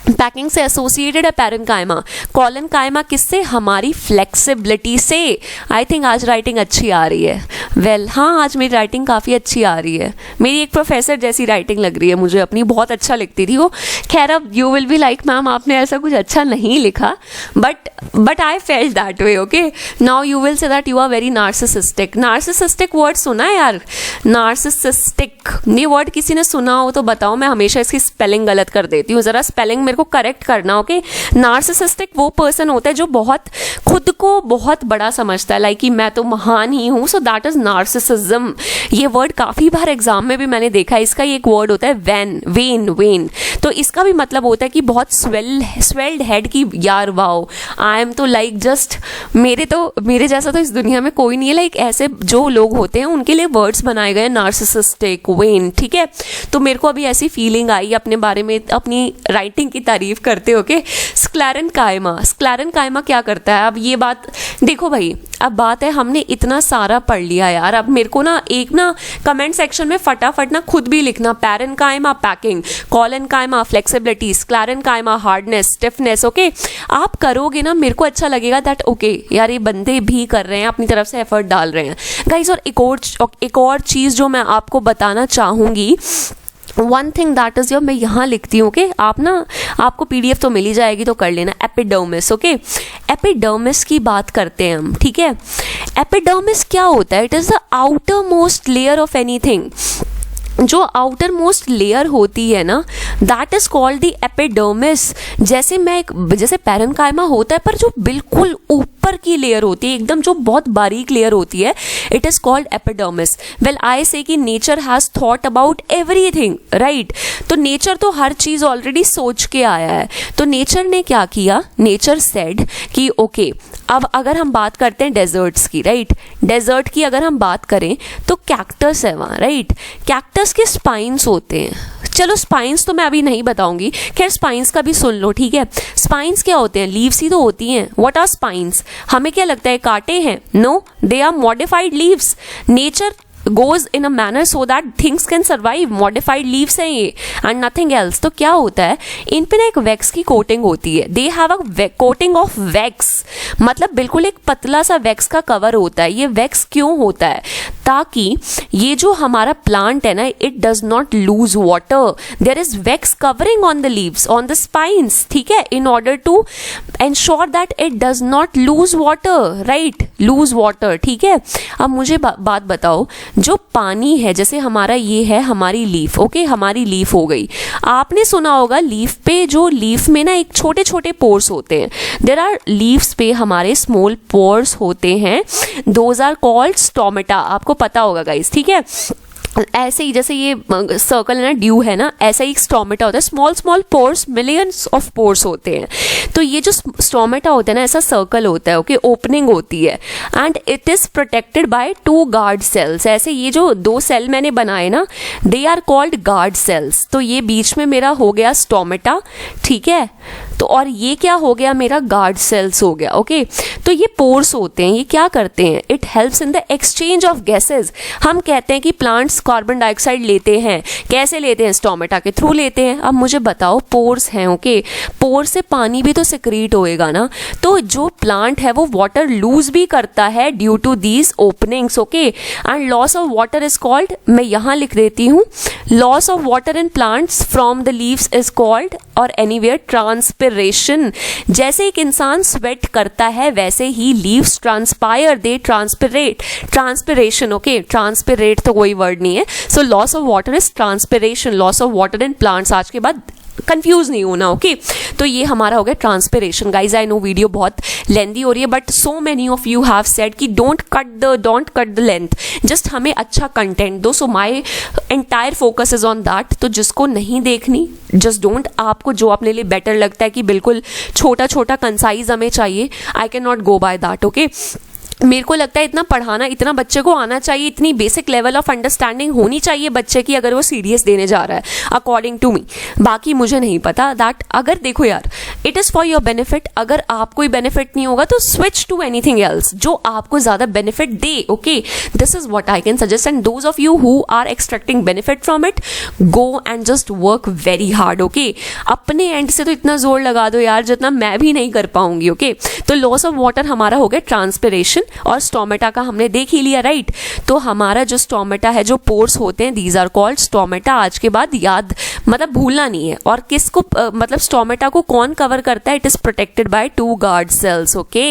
Packing से एसोसिएटेड है पैरेन्काइमा। कॉलेनकाइमा किससे? हमारी फ्लेक्सिबिलिटी से। आई थिंक आज राइटिंग अच्छी आ रही है। वेल, हाँ, आज मेरी राइटिंग काफ़ी अच्छी आ रही है। मेरी एक प्रोफेसर जैसी राइटिंग लग रही है मुझे अपनी, बहुत अच्छा लिखती थी वो। खैर, अब you will be like, ma'am आपने ऐसा कुछ अच्छा नहीं लिखा, but I felt that way, okay? Now you will say that you are very narcissistic. Narcissistic word सुना है यार? नार्सिसिस्टिक, ये वर्ड किसी ने सुना हो तो बताओ, मैं हमेशा इसकी स्पेलिंग गलत कर देती हूँ, ज़रा स्पेलिंग मेरे को करेक्ट करना, ओके? नार्सिसिस्टिक वो पर्सन होता है जो बहुत खुद को बहुत बड़ा समझता है, लाइक कि मैं तो महान ही हूँ, सो दैट इज नार्सिसिज्म। ये वर्ड काफ़ी बार एग्जाम में भी मैंने देखा है। इसका एक वर्ड होता है वेन, तो इसका भी मतलब होता है कि बहुत स्वेल्ड हेड की, यार वाओ, आई एम तो लाइक जस्ट, मेरे जैसा तो इस दुनिया में कोई नहीं है। लाइक ऐसे जो लोग होते हैं उनके लिए वर्ड्स बनाए गए, नार्सिसिस्टिक, वेन, ठीक है? तो मेरे को अभी ऐसी फीलिंग आई अपने बारे में, अपनी राइटिंग की तारीफ करते हो के। स्क्लेरेन्काइमा क्या करता है? अब ये बात देखो भाई, अब बात है हमने इतना सारा पढ़ लिया यार, अब मेरे को ना एक ना कमेंट सेक्शन में फटाफट ना खुद भी लिखना, parenchyma packing, collenchyma flexibility, sclerenchyma hardness, stiffness, okay? आप करोगे ना, मेरे को अच्छा लगेगा दैट ओके यार, ये बंदे भी कर रहे हैं, अपनी तरफ से एफर्ट डाल रहे हैं गाइज। और एक और चीज़ जो मैं आपको बताना चाहूँगी, one thing that is your, मैं यहाँ लिखती हूँ कि आप ना, आपको PDF तो मिल ही जाएगी तो कर लेना, एपिडर्मिस, ओके? एपिडर्मिस की बात करते हैं हम, ठीक है? एपिडर्मिस क्या होता है? It is the outer most layer of anything. जो आउटर मोस्ट लेयर होती है ना, that is called the epidermis. जैसे पैरेन्काइमा होता है, पर जो बिल्कुल ऊपर की लेयर होती है, एकदम जो बहुत बारीक लेयर होती है, it is called epidermis. Well, I say कि nature has thought about everything, right? तो नेचर तो हर चीज ऑलरेडी सोच के आया है। तो नेचर ने क्या किया? नेचर सेड कि ओके, अब अगर हम बात करते हैं डेजर्ट्स की, राइट? डेजर्ट की अगर हम बात करें तो कैक्टस है वहाँ, राइट? कैक्टस के स्पाइन्स होते हैं। चलो स्पाइन्स तो मैं अभी नहीं बताऊंगी, खैर स्पाइन्स का भी सुन लो, ठीक है? स्पाइन्स क्या होते हैं? लीव्स ही तो होती हैं। What are spines? हमें क्या लगता है कांटे हैं? No, they are modified leaves. Nature goes in a manner so that things can survive. modified leaves हैं ये and nothing else। तो क्या होता है, इन पे ना एक वैक्स की कोटिंग होती है। they have a coating of wax, मतलब बिल्कुल एक पतला सा वैक्स का कवर होता है। ये वैक्स क्यों होता है? ताकि ये जो हमारा प्लांट है ना, it does not lose water, there is wax covering on the leaves, on the spines, ठीक है? In order to ensure that it does not lose water, right? Lose water, ठीक है? अब मुझे बात बताओ, जो पानी है, जैसे हमारा ये है हमारी लीफ, ओके? हमारी लीफ हो गई। आपने सुना होगा लीफ पे, जो लीफ में ना एक छोटे छोटे पोर्स होते हैं, देयर आर लीव्स पे हमारे स्मॉल पोर्स होते हैं, दोज आर कॉल्ड स्टोमेटा। आपको पता होगा गाइस, ठीक है? ऐसे ही जैसे ये सर्कल है ना, ड्यू है ना, ऐसा ही स्टोमेटा होता है। Small pores, millions of pores होते हैं। तो ये जो स्टोमेटा होता है ना, ऐसा सर्कल होता है, ओके? ओपनिंग होती है and it is protected by 2 guard cells. ऐसे ये जो 2 सेल मैंने बनाए ना, they are called guard cells. तो ये बीच में मेरा हो गया स्टोमेटा, ठीक है? तो और ये क्या हो गया, मेरा गार्ड सेल्स हो गया। ओके, तो ये पोर्स होते हैं, ये क्या करते हैं, it helps in the exchange of gases. हम कहते हैं कि प्लांट्स कार्बन डाइऑक्साइड लेते हैं, कैसे लेते हैं, स्टोमेटा के थ्रू लेते हैं। अब मुझे बताओ, पोर्स हैं, ओके, पोर से पानी भी तो सिक्रीट होएगा ना, तो जो प्लांट है वो वाटर लूज भी करता है due to these openings. Okay, and loss of water is called, मैं यहां लिख देती हूं, loss of water in plants from the leaves is called और एनीवेयर ट्रांसपिरेशन। जैसे एक इंसान स्वेट करता है वैसे ही leaves transpire, they transpirate, transpiration. Okay, transpirate तो कोई वर्ड नहीं है, so loss of water is transpiration, loss of water in plants. आज के बाद कंफ्यूज नहीं होना। ओके, तो ये हमारा हो गया transpiration. Guys I know video बहुत लेंदी हो रही है, but so many of you have said कि don't cut the length, just हमें अच्छा कंटेंट दो। So my entire focus is on that. तो जिसको नहीं देखनी, जस्ट डोंट, आपको जो अपने लिए बेटर लगता है कि बिल्कुल छोटा छोटा कंसाइज हमें चाहिए, आई can not go by that. Okay, मेरे को लगता है इतना पढ़ाना, इतना बच्चे को आना चाहिए, इतनी बेसिक लेवल ऑफ अंडरस्टैंडिंग होनी चाहिए बच्चे की, अगर वो सीडीएस देने जा रहा है, अकॉर्डिंग टू मी। बाकी मुझे नहीं पता दैट, अगर देखो यार, it is for your benefit. अगर आपको बेनिफिट नहीं होगा तो स्विच टू एनीथिंग एल्स जो आपको ज़्यादा बेनिफिट दे। Okay, this is what I can suggest, and those of you who are extracting benefit from it, go and just work very hard. Okay, अपने एंड से तो इतना जोर लगा दो यार जितना मैं भी नहीं कर पाऊंगी। ओके, तो लॉस ऑफ वाटर हमारा हो गया ट्रांसपिरेशन, और स्टोमेटा का हमने देख ही लिया, राइट। तो हमारा जो स्टोमेटा है, जो पोर्स होते हैं, दीज आर कॉल्ड स्टोमेटा। आज के बाद याद, मतलब भूलना नहीं है। और किसको मतलब स्टोमेटा को कौन कवर करता है, it is protected by 2 guard cells. Okay,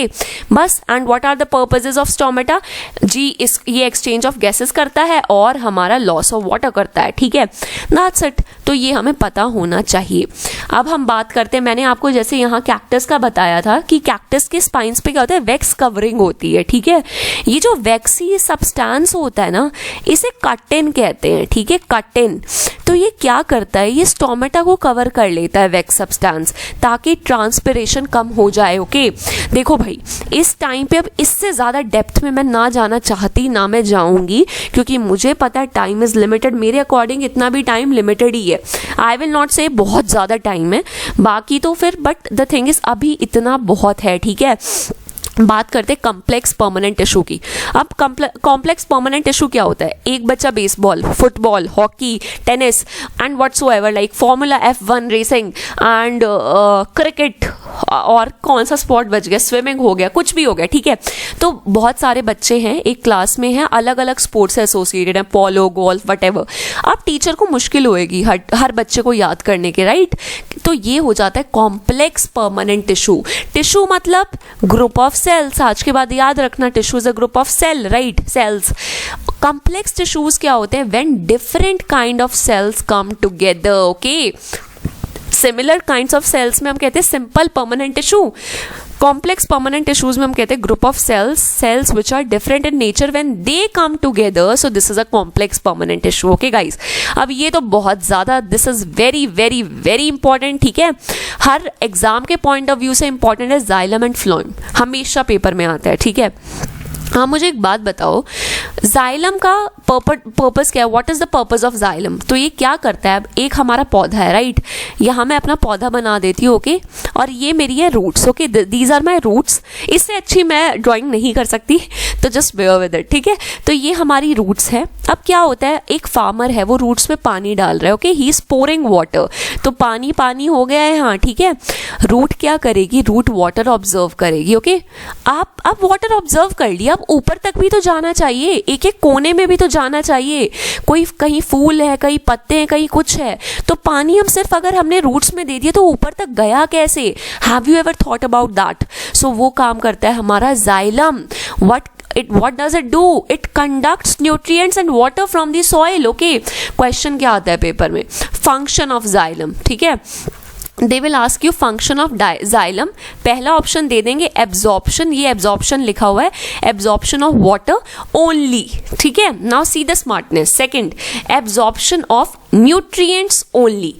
बस। And what are the purposes of stomata जी, ये एक्सचेंज ऑफ गैसेस करता है और हमारा लॉस ऑफ वाटर करता है। ठीक है, दैट्स इट। तो ये हमें पता होना चाहिए। अब हम बात करते हैं, मैंने आपको जैसे यहाँ कैक्टस का बताया था कि कैक्टस के स्पाइन्स पे क्या होता है, वैक्स कवरिंग होती है। ठीक है, ये जो वैक्सी सब्सटेंस होता है ना, इसे कटिन कहते हैं। ठीक है, कटिन। तो ये क्या करता है, ये स्टोमेटा को कवर कर लेता है, वैक्स सब्सटेंस, ताकि ट्रांसपिरेशन कम हो जाए। ओके, देखो भाई, इस टाइम पे अब इससे ज़्यादा डेप्थ में मैं ना जाना चाहती, ना मैं जाऊंगी, क्योंकि मुझे पता है टाइम इज़ लिमिटेड। मेरे अकॉर्डिंग इतना भी टाइम लिमिटेड ही है। आई विल नॉट से बहुत ज़्यादा टाइम है, बाकी तो फिर, बट द थिंग इज़ अभी इतना बहुत है। ठीक है, बात करते हैं कॉम्प्लेक्स परमानेंट टिश्यू की। अब कॉम्प्लेक्स परमानेंट टिश्यू क्या होता है, एक बच्चा baseball, football, hockey, tennis and whatsoever, like formula F1 racing and cricket, और कौन सा स्पोर्ट बच गया, स्विमिंग हो गया, कुछ भी हो गया। ठीक है, तो बहुत सारे बच्चे हैं, एक क्लास में हैं, अलग अलग स्पोर्ट्स से एसोसिएटेड हैं, पोलो, गोल्फ, वटेवर। अब टीचर को मुश्किल होएगी हर बच्चे को याद करने के, राइट। तो ये हो जाता है कॉम्प्लेक्स परमानेंट टिश्यू। टिश्यू मतलब ग्रुप ऑफ सेल्स। आज के बाद याद रखना, tissue is a group of cell, right, cells. Complex tissues क्या होते हैं, when different kind of cells come together. Okay, similar kinds of cells में हम कहते हैं simple permanent tissue. Complex permanent tissues में हम कहते हैं group of cells which are different in nature when they come together, so this is a complex permanent tissue. Okay guys, अब ये तो बहुत ज़्यादा, this is very very very important. ठीक है, हर एग्जाम के पॉइंट ऑफ व्यू से important है जाइलम एंड फ्लोएम, हमेशा पेपर में आता है। ठीक है, हाँ, मुझे एक बात बताओ, जाइलम का पर्पस क्या है, what is the purpose of xylem. तो ये क्या करता है, अब एक हमारा पौधा है, राइट, यहाँ मैं अपना पौधा बना देती हूँ। ओके, और ये मेरी है roots. Okay, these are my roots. इससे अच्छी मैं ड्राइंग नहीं कर सकती, तो जस्ट बेयर विद इट। ठीक है, तो ये हमारी रूट्स है। अब क्या होता है, एक फार्मर है, वो रूट्स में पानी डाल रहा है। Okay, he is pouring water, तो पानी पानी हो गया है। हाँ, ठीक है, रूट क्या करेगी, रूट वाटर ऑब्जर्व करेगी। ओके, आप अब वाटर ऑब्जर्व कर लिया, अब ऊपर तक भी तो जाना चाहिए, एक एक कोने में भी तो जाना चाहिए। कोई कहीं फूल है, कहीं पत्ते हैं, कहीं कुछ है, तो पानी हम सिर्फ अगर हमने रूट्स में दे दिया तो ऊपर तक गया कैसे। Have you ever thought about that. So वो काम करता है हमारा xylem. what does it do? It conducts nutrients and water from the soil. Okay, question क्या आता है पेपर में, फंक्शन ऑफ जाइलम। ठीक है, they will ask you function of xylem. पहला ऑप्शन दे देंगे एब्जॉर्प्शन, ये एब्जॉर्प्शन लिखा हुआ है, एब्जॉर्प्शन ऑफ वाटर ओनली। ठीक है, now see the smartness. Second, absorption of nutrients only.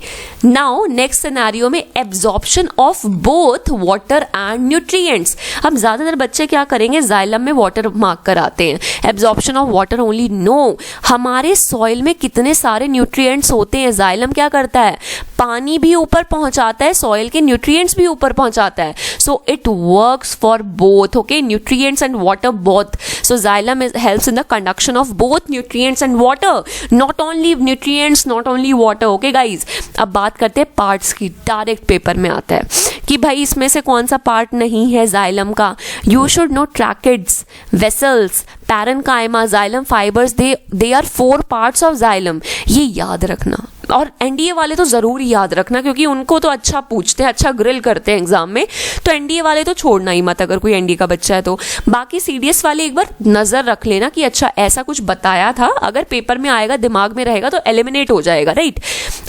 Now next scenario में absorption of both water and nutrients. अब ज्यादातर बच्चे क्या करेंगे, जाइलम में वाटर मार्क कराते हैं, absorption of water only. No, हमारे सॉइल में कितने सारे न्यूट्रिएंट्स होते हैं। जाइलम क्या करता है, पानी भी ऊपर पहुंचाता है, सॉइल के न्यूट्रिएंट्स भी ऊपर पहुंचाता है। So it works for both, okay, nutrients and water both. So xylem helps in the conduction of both nutrients and water, not only nutrients, not only water, okay guys. अब बात करते हैं parts की। Direct paper में आता है कि भाई इसमें से कौन सा पार्ट नहीं है जाइलम का। You should know tracheids, vessels, parenchyma, xylem fibres, they are 4 parts of xylem. ये याद रखना, और एनडीए वाले तो जरूर याद रखना, क्योंकि उनको तो अच्छा पूछते हैं, अच्छा ग्रिल करते हैं एग्जाम में, तो एनडीए वाले तो छोड़ना ही मत अगर कोई एनडीए का बच्चा है तो। बाकी सीडीएस वाले एक बार नजर रख लेना कि अच्छा ऐसा कुछ बताया था, अगर पेपर में आएगा दिमाग में रहेगा तो एलिमिनेट हो जाएगा, राइट।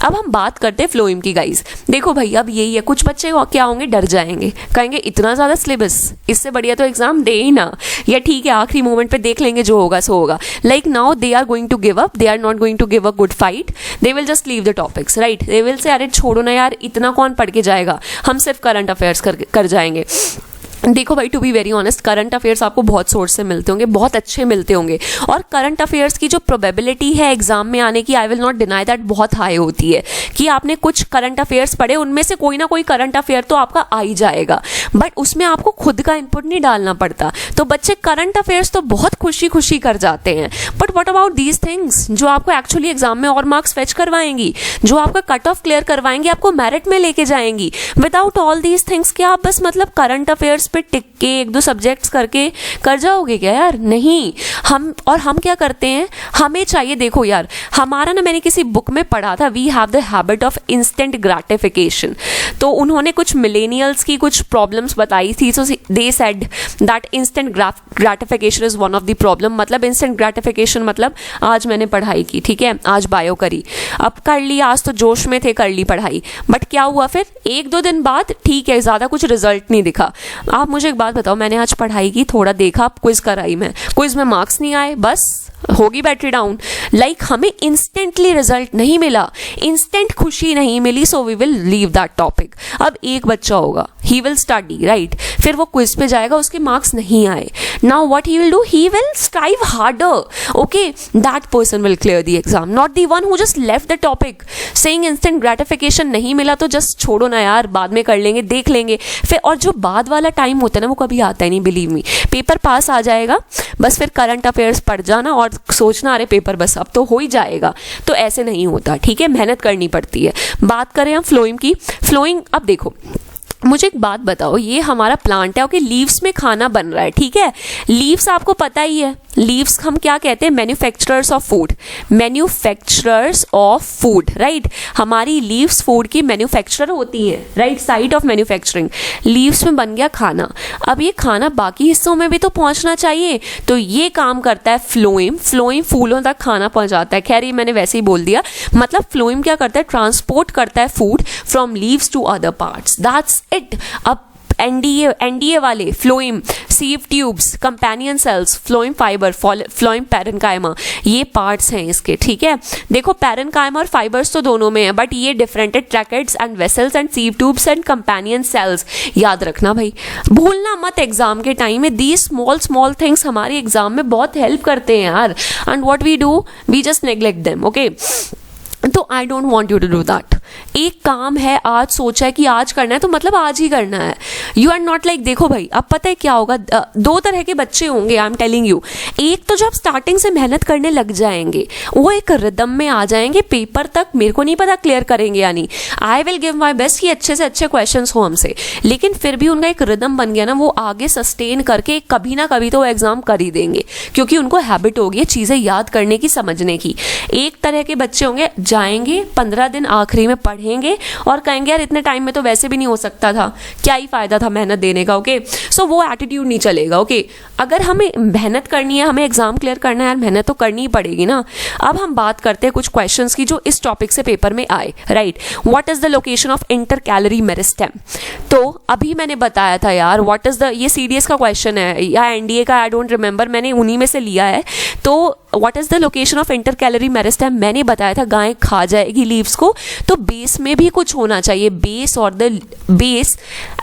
अब हम बात करते हैं फ्लोएम की गाइज। देखो भाई अब यही है, कुछ बच्चे क्या होंगे, डर जाएंगे, कहेंगे इतना ज्यादा सिलेबस, इससे बढ़िया तो एग्जाम दे ही ना, या ठीक है आखिरी मोमेंट पे देख लेंगे जो होगा सो होगा। Like now they are going to give up, they are not going to give a good fight, they will just leave the topics, right. They will say अरे छोड़ो ना यार, इतना कौन पढ़ के जाएगा, हम सिर्फ करंट अफेयर्स कर जाएंगे। देखो भाई, to be very honest, current affairs आपको बहुत सोर्स से मिलते होंगे, बहुत अच्छे मिलते होंगे, और करंट अफेयर्स की जो प्रोबेबिलिटी है एग्जाम में आने की, I will not deny that, बहुत हाई होती है कि आपने कुछ करंट अफेयर्स पढ़े, उनमें से कोई ना कोई करंट अफेयर तो आपका आ ही जाएगा, बट उसमें आपको खुद का इनपुट नहीं डालना पड़ता। तो बच्चे करंट अफेयर्स तो बहुत खुशी खुशी कर जाते हैं, but what about these things जो आपको एक्चुअली एग्जाम में और मार्क्स फेच करवाएंगी, जो आपका कट ऑफ क्लियर करवाएंगी, आपको मेरिट में लेके जाएंगी। विदाउट ऑल दीज थिंग्स क्या आप बस मतलब करंट अफेयर्स पे टिक के 1-2 सब्जेक्ट्स करके कर जाओगे क्या यार? नहीं। हम क्या करते हैं, हमें चाहिए, देखो यार हमारा ना, मैंने किसी बुक में पढ़ा था, we have the habit of instant gratification. तो उन्होंने कुछ मिलेनियल्स की कुछ प्रॉब्लम्स बताई थी, so they said that instant gratification is one of the problem. मतलब इंस्टेंट ग्रेटिफिकेशन मतलब आज मैंने पढ़ाई की, ठीक है, आज बायो करी, अब कर ली, आज तो जोश में थे, कर ली पढ़ाई, बट क्या हुआ फिर 1-2 दिन बाद, ठीक है ज्यादा कुछ रिजल्ट नहीं दिखा। आप मुझे एक बात बताओ, मैंने आज पढ़ाई की, थोड़ा देखा, क्विज कराई, मैं क्विज में मार्क्स नहीं आए, बस होगी बैटरी डाउन। लाइक हमें इंस्टेंटली रिजल्ट नहीं मिला, इंस्टेंट खुशी नहीं मिली, so we will leave that topic. अब एक बच्चा होगा, ही विल स्टडी, राइट, फिर वो क्विज पे जाएगा, उसके मार्क्स नहीं आए, now what he will do, he will strive harder, okay, that person will clear the exam, not the one who just left the topic saying instant gratification नहीं मिला तो जस्ट छोड़ो ना यार, बाद में कर लेंगे, देख लेंगे फिर। और जो बाद वाला टाइम होता है ना, वो कभी आता ही नहीं, बिलीव मी। पेपर पास आ जाएगा, बस फिर करंट अफेयर्स पढ़ जाना और सोचना अरे पेपर बस अब तो हो ही जाएगा, तो ऐसे नहीं होता, ठीक है, मेहनत करनी पड़ती है। बात करें हम फ्लोइंग की। फ्लोइंग, अब देखो मुझे एक बात बताओ, ये हमारा प्लांट है, ओके, लीव्स में खाना बन रहा है, ठीक है, लीव्स आपको पता ही है, लीव्स हम क्या कहते हैं, manufacturers of food, manufacturers of food, right. हमारी लीव्स फूड की मैन्युफैक्चरर होती हैं, right, site of manufacturing. Leaves में बन गया खाना, अब ये खाना बाकी हिस्सों में भी तो पहुंचना चाहिए, तो ये काम करता है फ्लोएम। फ्लोएम फूलों तक खाना पहुंचाता है, खैर ये मैंने वैसे ही बोल दिया, मतलब फ्लोएम क्या करता है, ट्रांसपोर्ट करता है food from leaves to other parts, that's it. अब एनडीए वाले phloem, sieve tubes, companion cells, phloem fibre, phloem parenchyma, ये पार्ट्स हैं इसके, ठीक है। देखो पैरेन्काइमा और फाइबर्स तो दोनों में है, बट ये डिफरेंट है, tracheids and vessels and sieve tubes and companion cells, याद रखना भाई, भूलना मत एग्जाम के टाइम में। दीज स्मॉल थिंग्स हमारे एग्जाम में बहुत हेल्प करते हैं यार, and what we do, we just neglect them, okay. तो I don't want you to do that. एक काम है, आज सोचा है कि आज करना है तो मतलब आज ही करना है, यू आर नॉट लाइक, देखो भाई अब पता है क्या होगा, 2 तरह के बच्चे होंगे, आई एम टेलिंग यू। एक तो जब स्टार्टिंग से मेहनत करने लग जाएंगे, वो एक रिदम में आ जाएंगे, पेपर तक मेरे को नहीं पता क्लियर करेंगे या नहीं, I will give my best कि अच्छे से अच्छे क्वेश्चन हो हमसे, लेकिन फिर भी उनका एक रिदम बन गया ना, वो आगे सस्टेन करके कभी ना कभी तो वो एग्जाम कर ही देंगे, क्योंकि उनको हैबिट होगी है चीजें याद करने की, समझने की। एक तरह के बच्चे होंगे, जाएंगे 15 दिन आखिरी में पढ़ेंगे और कहेंगे यार इतने टाइम में तो वैसे भी नहीं हो सकता था, क्या ही फायदा था मेहनत देने का, ओके। सो वो एटीट्यूड नहीं चलेगा, ओके। अगर हमें मेहनत करनी है, हमें एग्जाम क्लियर करना है यार, मेहनत तो करनी ही पड़ेगी ना। अब हम बात करते हैं कुछ क्वेश्चंस की जो इस टॉपिक से पेपर में आए, right. What is the location of inter calorie meristem, तो अभी मैंने बताया था यार, व्हाट इज द, ये सीडीएस का क्वेश्चन है या एनडीए का, आई डोंट रिमेंबर, मैंने उन्हीं में से लिया है। तो what is the location of inter calorie meristem, मैंने बताया था गाय खा जाएगी लीव्स को, तो बेस में भी कुछ होना चाहिए, base or the base,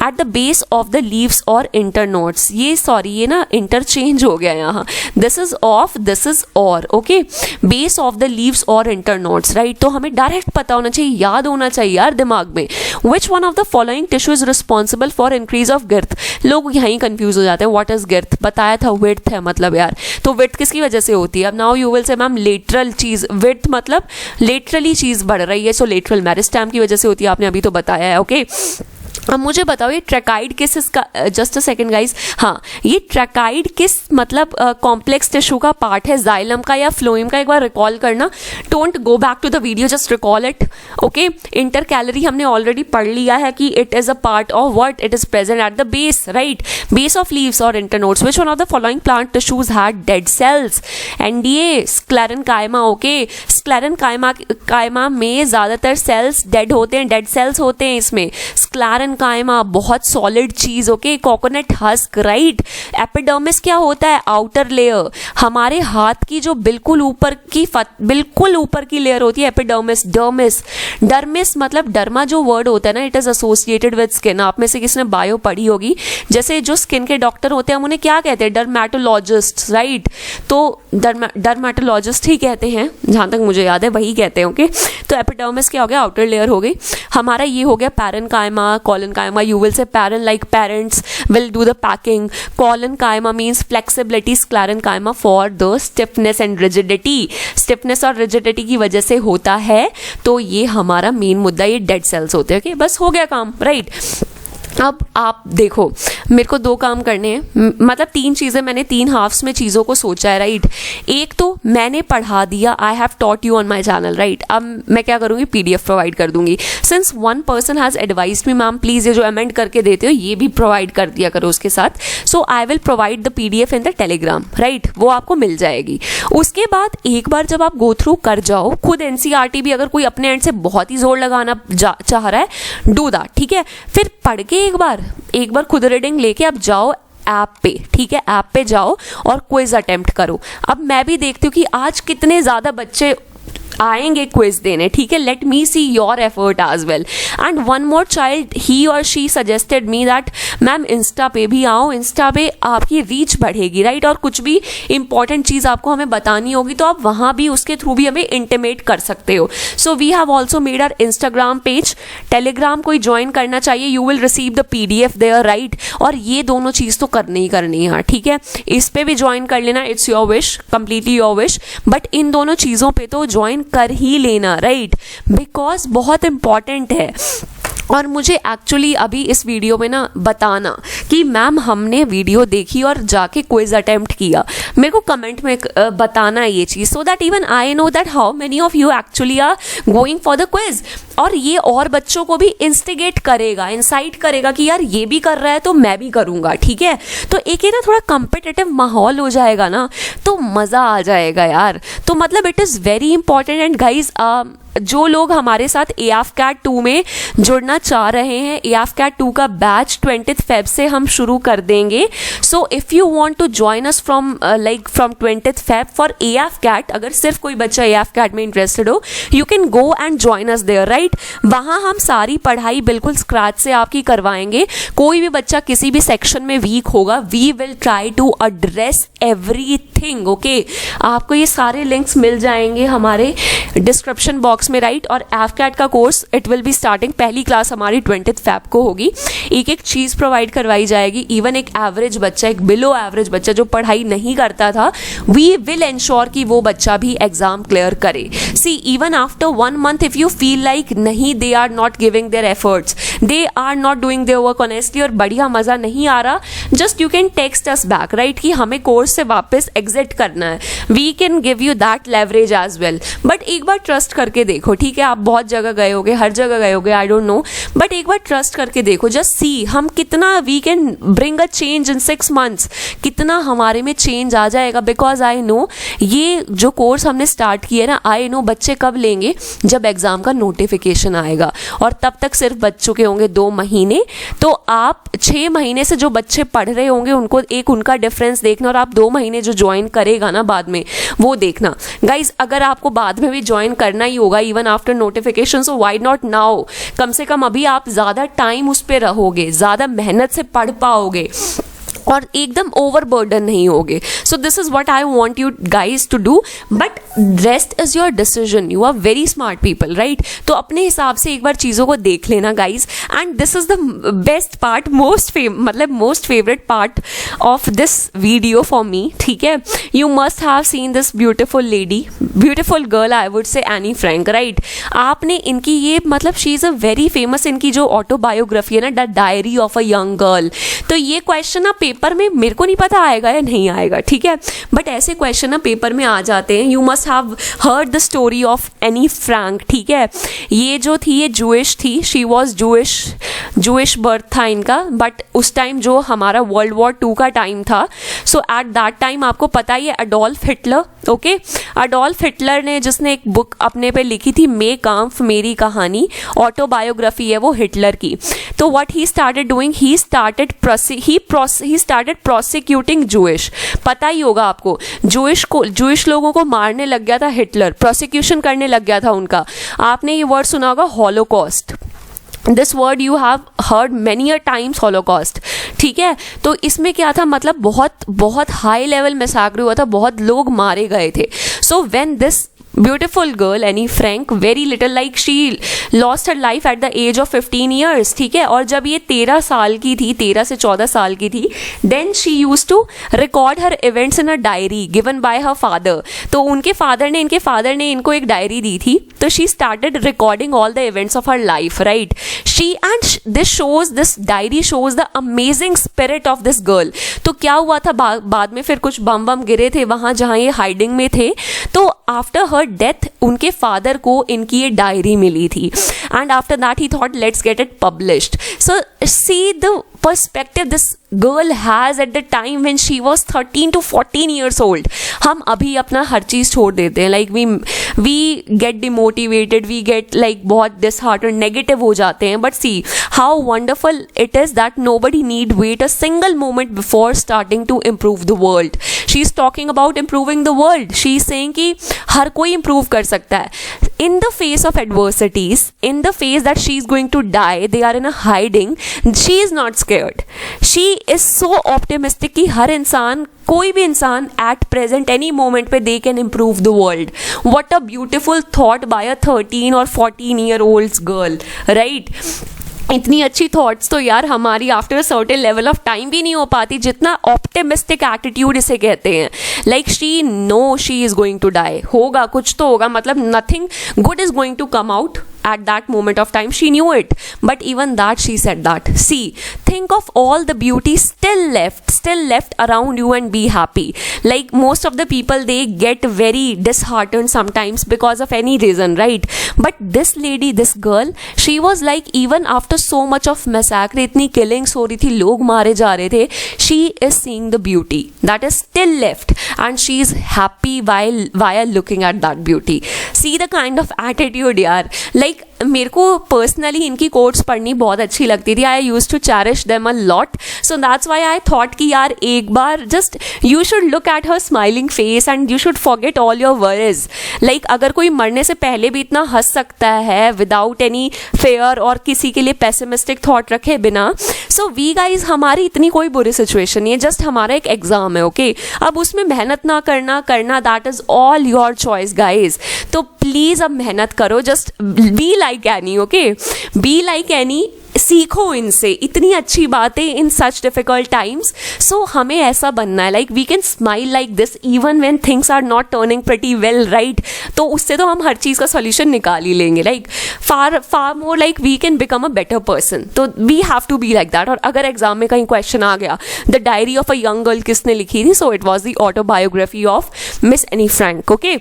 at the base of the leaves और इंटरनोड्स, ये सॉरी ये ना इंटरचेंज हो गया यहाँ, this is of, this is or, okay, base of the leaves और इंटरनोड्स, राइट। तो हमें डायरेक्ट पता होना चाहिए, याद होना चाहिए यार दिमाग में। Which one of the following tissue is responsible for increase of girth, लोग यहीं कंफ्यूज हो जाते हैं, व्हाट इज गर्थ, बताया था विड्थ है मतलब यार, तो विड्थ किसकी वजह से होती है, अब नाउ यू विल से मैम लेटरल चीज, विड्थ मतलब लेटरली चीज बढ़ रही है, सो लेटरल मेरिस्टेम की वजह से होती है, आपने अभी तो बताया है, ओके। अब मुझे बताओ ये ट्रैकाइड किस इसका, जस्ट अ सेकंड गाइस, हाँ ये ट्रैकाइड किस मतलब कॉम्प्लेक्स टिश्यू का पार्ट है, जाइलम का या फ्लोएम का, एक बार रिकॉल करना, don't go back to the video, just recall it, okay. Intercalary हमने ऑलरेडी पढ़ लिया है कि it is a part of what, it is present at the base, right, base of leaves और internodes. Which one of the following plant tissues had dead cells, एनडीए sclerenchyma, okay, sclerenchyma में ज्यादातर sales dead होते हैं, dead cells होते हैं इसमें, sclerenchyma बहुत सॉलिड चीज, okay, coconut husk, right. Epidermis क्या होता है, आउटर लेयर, हमारे हाथ की जो बिल्कुल ऊपर की लेयर होती है एपिडर्मिस, डर्मिस, डर्मिस मतलब डर्मा जो वर्ड होता है ना, it is associated with skin, आप में से किसने बायो पढ़ी होगी, जैसे जो स्किन के डॉक्टर होते हैं हम उन्हें क्या कहते हैं, डर्मेटोलॉजिस्ट, राइट, तो डर्मेटोलॉजिस्ट ही कहते हैं जहां तक मुझे याद है, वही कहते हैं, ओके। तो एपिडर्मिस क्या हो गया, आउटर लेयर हो गई, हमारा ये हो गया पैरेनकाइमा, कॉलनकाइमा, यू विल से barren like parents will do the packing, collenchyma means flexibility, sclerenchyma for the stiffness and rigidity, stiffness और रिजिडिटी की वजह से होता है, तो ये हमारा मेन मुद्दा, ये डेड सेल्स होते हैं, ओके, बस हो गया काम, राइट। अब आप देखो मेरे को दो काम करने हैं, मतलब तीन चीज़ें मैंने तीन हाफ्स में चीज़ों को सोचा है, राइट। एक तो मैंने पढ़ा दिया, I have taught you on my channel, right. अब मैं क्या करूँगी, PDF प्रोवाइड कर दूंगी, since one person has advise me ma'am please ये जो अमेंड करके देते हो ये भी प्रोवाइड कर दिया करो उसके साथ, so I will provide the PDF in the Telegram, right, वो आपको मिल जाएगी। उसके बाद एक बार जब आप गो थ्रू कर जाओ खुद, NCERT भी अगर कोई अपने एंड से बहुत ही जोर लगाना चाह रहा है, डू दैट, ठीक है, फिर पढ़ के एक बार खुद रीडिंग लेके अब जाओ ऐप पे, ठीक है, ऐप पे जाओ और क्विज अटेम्प्ट करो। अब मैं भी देखती हूँ कि आज कितने ज्यादा बच्चे आएंगे क्विज देने, ठीक है, let me see your effort as well. And one more child, he or she suggested me that ma'am insta पे भी आओ, इंस्टा पे आपकी रीच बढ़ेगी, राइट, और कुछ भी इंपॉर्टेंट चीज आपको हमें बतानी होगी तो आप वहां भी उसके थ्रू भी हमें इंटीमेट कर सकते हो। So we have also made our Instagram page, Telegram कोई ज्वाइन करना चाहिए, you will receive the PDF there, right, और ये दोनों चीज तो करनी ही करनी है, ठीक है, इस पे भी ज्वाइन कर लेना, it's your wish, completely your wish, but in दोनों चीजों पे तो ज्वाइन कर ही लेना, राइट, बिकॉज बहुत इंपॉर्टेंट है। और मुझे एक्चुअली अभी इस वीडियो में ना बताना कि मैम हमने वीडियो देखी और जाके क्विज अटेम्प्ट किया, मेरे को कमेंट में बताना ये चीज़, so that even I know that how many of you actually are going for the quiz, और ये और बच्चों को भी इंस्टिगेट करेगा, इंसाइट करेगा कि यार ये भी कर रहा है तो मैं भी करूँगा, ठीक है, तो एक ही ना थोड़ा कम्पिटिटिव माहौल हो जाएगा ना, तो मज़ा आ जाएगा यार। तो मतलब it is very important. And guys जो लोग हमारे साथ AFCAT 2 में जुड़ना चाह रहे हैं, AFCAT 2 का बैच 20 Feb से हम शुरू कर देंगे, so if you want to join us from 20 Feb for AFCAT, अगर सिर्फ कोई बच्चा AFCAT में इंटरेस्टेड हो, you can go and join us there, right. वहाँ हम सारी पढ़ाई बिल्कुल स्क्रैच से आपकी करवाएंगे, कोई भी बच्चा किसी भी सेक्शन में वीक होगा, we will try to address everything, okay. आपको ये सारे लिंक्स मिल जाएंगे हमारे डिस्क्रिप्शन बॉक्स में, राइट, और AFCAT का course it will be starting, पहली क्लास हमारी 20 Feb को होगी, एक एक चीज़ प्रोवाइड करवाई जाएगी, इवन एक एवरेज बच्चा, एक बिलो एवरेज बच्चा जो पढ़ाई नहीं करता था, वी विल इंश्योर कि वो बच्चा भी एग्जाम क्लियर करे। See even after 1 month if you feel like नहीं, they are not giving their efforts, they are not doing their work honestly और बढ़िया मजा नहीं आ रहा, just you can text us back, right, कि हमें कोर्स से वापस एग्जिट करना है, we can give you that leverage as well, but एक बार ट्रस्ट करके देखो। देखो, ठीक है, आप बहुत जगह गए होगे, हर जगह गए होगे, आई डोंट नो, बट एक बार ट्रस्ट करके देखो, जस्ट सी हम कितना we can bring a change in 6 months, कितना हमारे में चेंज आ जाएगा। बिकॉज आई नो ये जो कोर्स हमने स्टार्ट किया है ना, आई नो बच्चे कब लेंगे, जब एग्ज़ाम का नोटिफिकेशन आएगा, और तब तक सिर्फ बच चुके होंगे 2 महीने। तो आप 6 महीने से जो बच्चे पढ़ रहे होंगे उनको एक उनका डिफरेंस देखना, और आप 2 महीने जो ज्वाइन करेगा ना बाद में वो देखना। गाइज अगर आपको बाद में भी ज्वाइन करना ही होगा even after notification, so why not now, कम से कम अभी आप ज़्यादा टाइम उस पर रहोगे, ज़्यादा मेहनत से पढ़ पाओगे और एकदम ओवरबर्डन नहीं होगे। So this is what I want you guys to do, but rest is your decision, you are very smart people, right. तो अपने हिसाब से एक बार चीज़ों को देख लेना guys, and this is the best part, most favourite part of this video for me, ठीक है। You must have seen this beautiful lady, beautiful girl, I would say Anne Frank, right. आपने इनकी ये मतलब she is a very famous, इनकी जो autobiography है ना, the diary of a young girl, तो ये क्वेश्चन ना पेपर में मेरे को नहीं पता आएगा या नहीं आएगा, ठीक है, बट ऐसे क्वेश्चन ना पेपर में आ जाते हैं। You must have heard the story of Anne Frank, ठीक है। ये जो थी ये जूइश थी, शी वॉज जूइश बर्थ था इनका, बट उस टाइम जो हमारा World War II का टाइम था, सो एट दैट टाइम आपको पता ही है Adolf Hitler, okay, Adolf Hitler ने जिसने एक बुक अपने पे लिखी थी मे काम्फ, मेरी कहानी, ऑटोबायोग्राफी है वो हिटलर की। तो what he started doing, he started prosecuting Jewish, पता ही होगा आपको, जूइश लोगों को मारने लग गया था हिटलर, प्रोसिक्यूशन करने लग गया था उनका। आपने ये वर्ड सुना होगा Holocaust, this word you have heard many a times, Holocaust, ठीक है। तो इसमें क्या था, मतलब बहुत हाई लेवल मैसाक्र हुआ था, बहुत लोग मारे गए थे। So when this beautiful girl Annie Frank, very little, like she lost her life at the age of 15 years, ठीक है। और जब ये 13 साल की थी, 13 से 14 साल की थी, then she used to record her events in a diary given by her father। तो इनके फादर ने इनको एक डायरी दी थी, तो she started recording all the events of her life, right। this diary shows the amazing spirit of this girl। तो क्या हुआ था बाद में फिर कुछ बम गिरे थे वहाँ जहाँ ये हाइडिंग में थे, तो आफ्टर हर डेथ उनके फादर को इनकी ये डायरी मिली थी, and after that he thought let's get it published. So see the perspective this girl has at the time when she was 13 to 14 years old। हम अभी अपना हर चीज़ छोड़ देते हैं, like we get demotivated, we get like बहुत disheartened, negative हो जाते हैं, but see how wonderful it is that nobody need wait a single moment before starting to improve the world। she is talking about improving the world, she is saying कि हर कोई improve कर सकता है। in the face of adversities, in the face that she is going to die, they are in a hiding, she is not scared, she is so optimistic कि हर इंसान, कोई भी इंसान at present any moment पे they can improve the world। what a beautiful thought by a 13 or 14 year old girl, right। इतनी अच्छी thoughts तो यार हमारी after a certain level of time भी नहीं हो पाती, जितना ऑप्टिमिस्टिक एटीट्यूड इसे कहते हैं। Like she no she is going to die, होगा कुछ तो होगा, मतलब nothing good is going to come out at that moment of time, she knew it, but even that she said that, see, think of all the beauty still left around you and be happy। like most of the people they get very disheartened sometimes because of any reason, right, but this lady, this girl, she was like even after so much of massacre, इतनी killings हो रही थी, लोग मारे जा रहे थे, she is seeing the beauty that is still left and she is happy while looking at that beauty। see the kind of attitude यार, like मेरे को पर्सनली इनकी कोट्स पढ़नी बहुत अच्छी लगती थी, I used to cherish them a lot, so that's why I thought कि यार एक बार just you should look at her smiling face and you should forget all your worries. Like अगर कोई मरने से पहले भी इतना हंस सकता है विदाउट एनी फेयर और किसी के लिए पेसिमिस्टिक थॉट रखे बिना, सो वी गाइज हमारी इतनी कोई बुरी सिचुएशन नहीं है, जस्ट हमारा एक एग्जाम है, ओके अब उसमें मेहनत ना करना that is all your choice guys. तो प्लीज अब मेहनत करो, just be like any, okay be like any, सीखो इनसे इतनी अच्छी बातें इन सच डिफिकल्ट टाइम्स। सो हमें ऐसा बनना है, like we can smile like this even when things are not turning pretty well, right. तो उससे तो हम हर चीज़ का सॉल्यूशन निकाल ही लेंगे, like far more like we can become a better person. तो we have to be like that. और अगर एग्जाम में कहीं क्वेश्चन आ गया the diary of a young girl किसने लिखी थी, so it was the autobiography of miss Anne Frank, okay.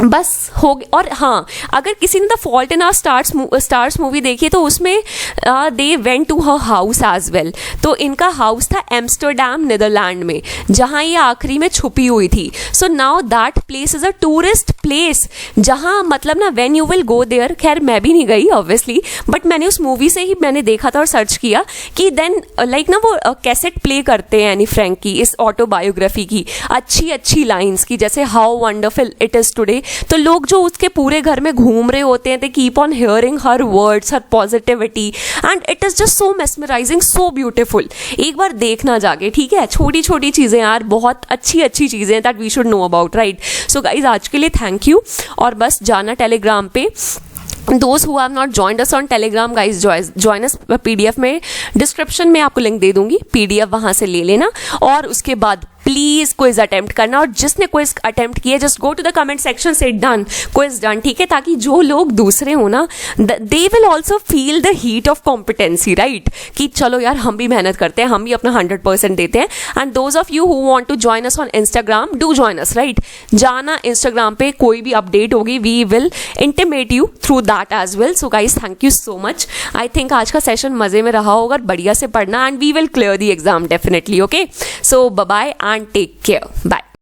बस हो गया। और हाँ, अगर किसी ने the fault in our stars movie देखी तो उसमें they went to her house as well. तो इनका हाउस था एम्स्टरडैम नीदरलैंड में, जहाँ ये आखिरी में छुपी हुई थी। So now that place is a tourist place, जहाँ मतलब ना when you will go there, खैर मैं भी नहीं गई ऑब्वियसली, बट मैंने उस मूवी से ही मैंने देखा था और सर्च किया कि देन लाइक ना वो कैसेट प्ले करते हैं एनी फ्रैंक की, इस ऑटोबायोग्राफी की, अच्छी अच्छी लाइन्स की, जैसे how wonderful it is today. तो लोग जो उसके पूरे घर में घूम रहे होते हैं, they keep on hearing her words, her positivity, and it is just so mesmerising, so beautiful. एक बार देखना जाके, ठीक है, छोटी छोटी चीजें यार, बहुत अच्छी अच्छी चीजें that we should know about, right. So guys आज के लिए थैंक यू, और बस जाना टेलीग्राम पे। Those who have not joined us on Telegram, guys, join us PDF में, डिस्क्रिप्शन में आपको लिंक दे दूंगी, PDF वहां से ले लेना, और उसके बाद प्लीज क्विज अटेम्प्ट करना, और जिसने क्विज अटेम्प्ट किया just go to the comment section से डन, क्विज डन, ठीक है, ताकि जो लोग दूसरे हो ना, they will also feel the heat of competency, right, कि चलो यार हम भी मेहनत करते हैं, हम भी अपना 100% देते हैं। And those of you who want to join us on Instagram, do join us, right. जाना इंस्टाग्राम पे, कोई भी अपडेट होगी we will intimate you through that as well. So guys thank you so much. I think आज का session मजे में रहा होगा, बढ़िया से पढ़ना, and we will clear the exam definitely, okay. So bye bye and take care. Bye.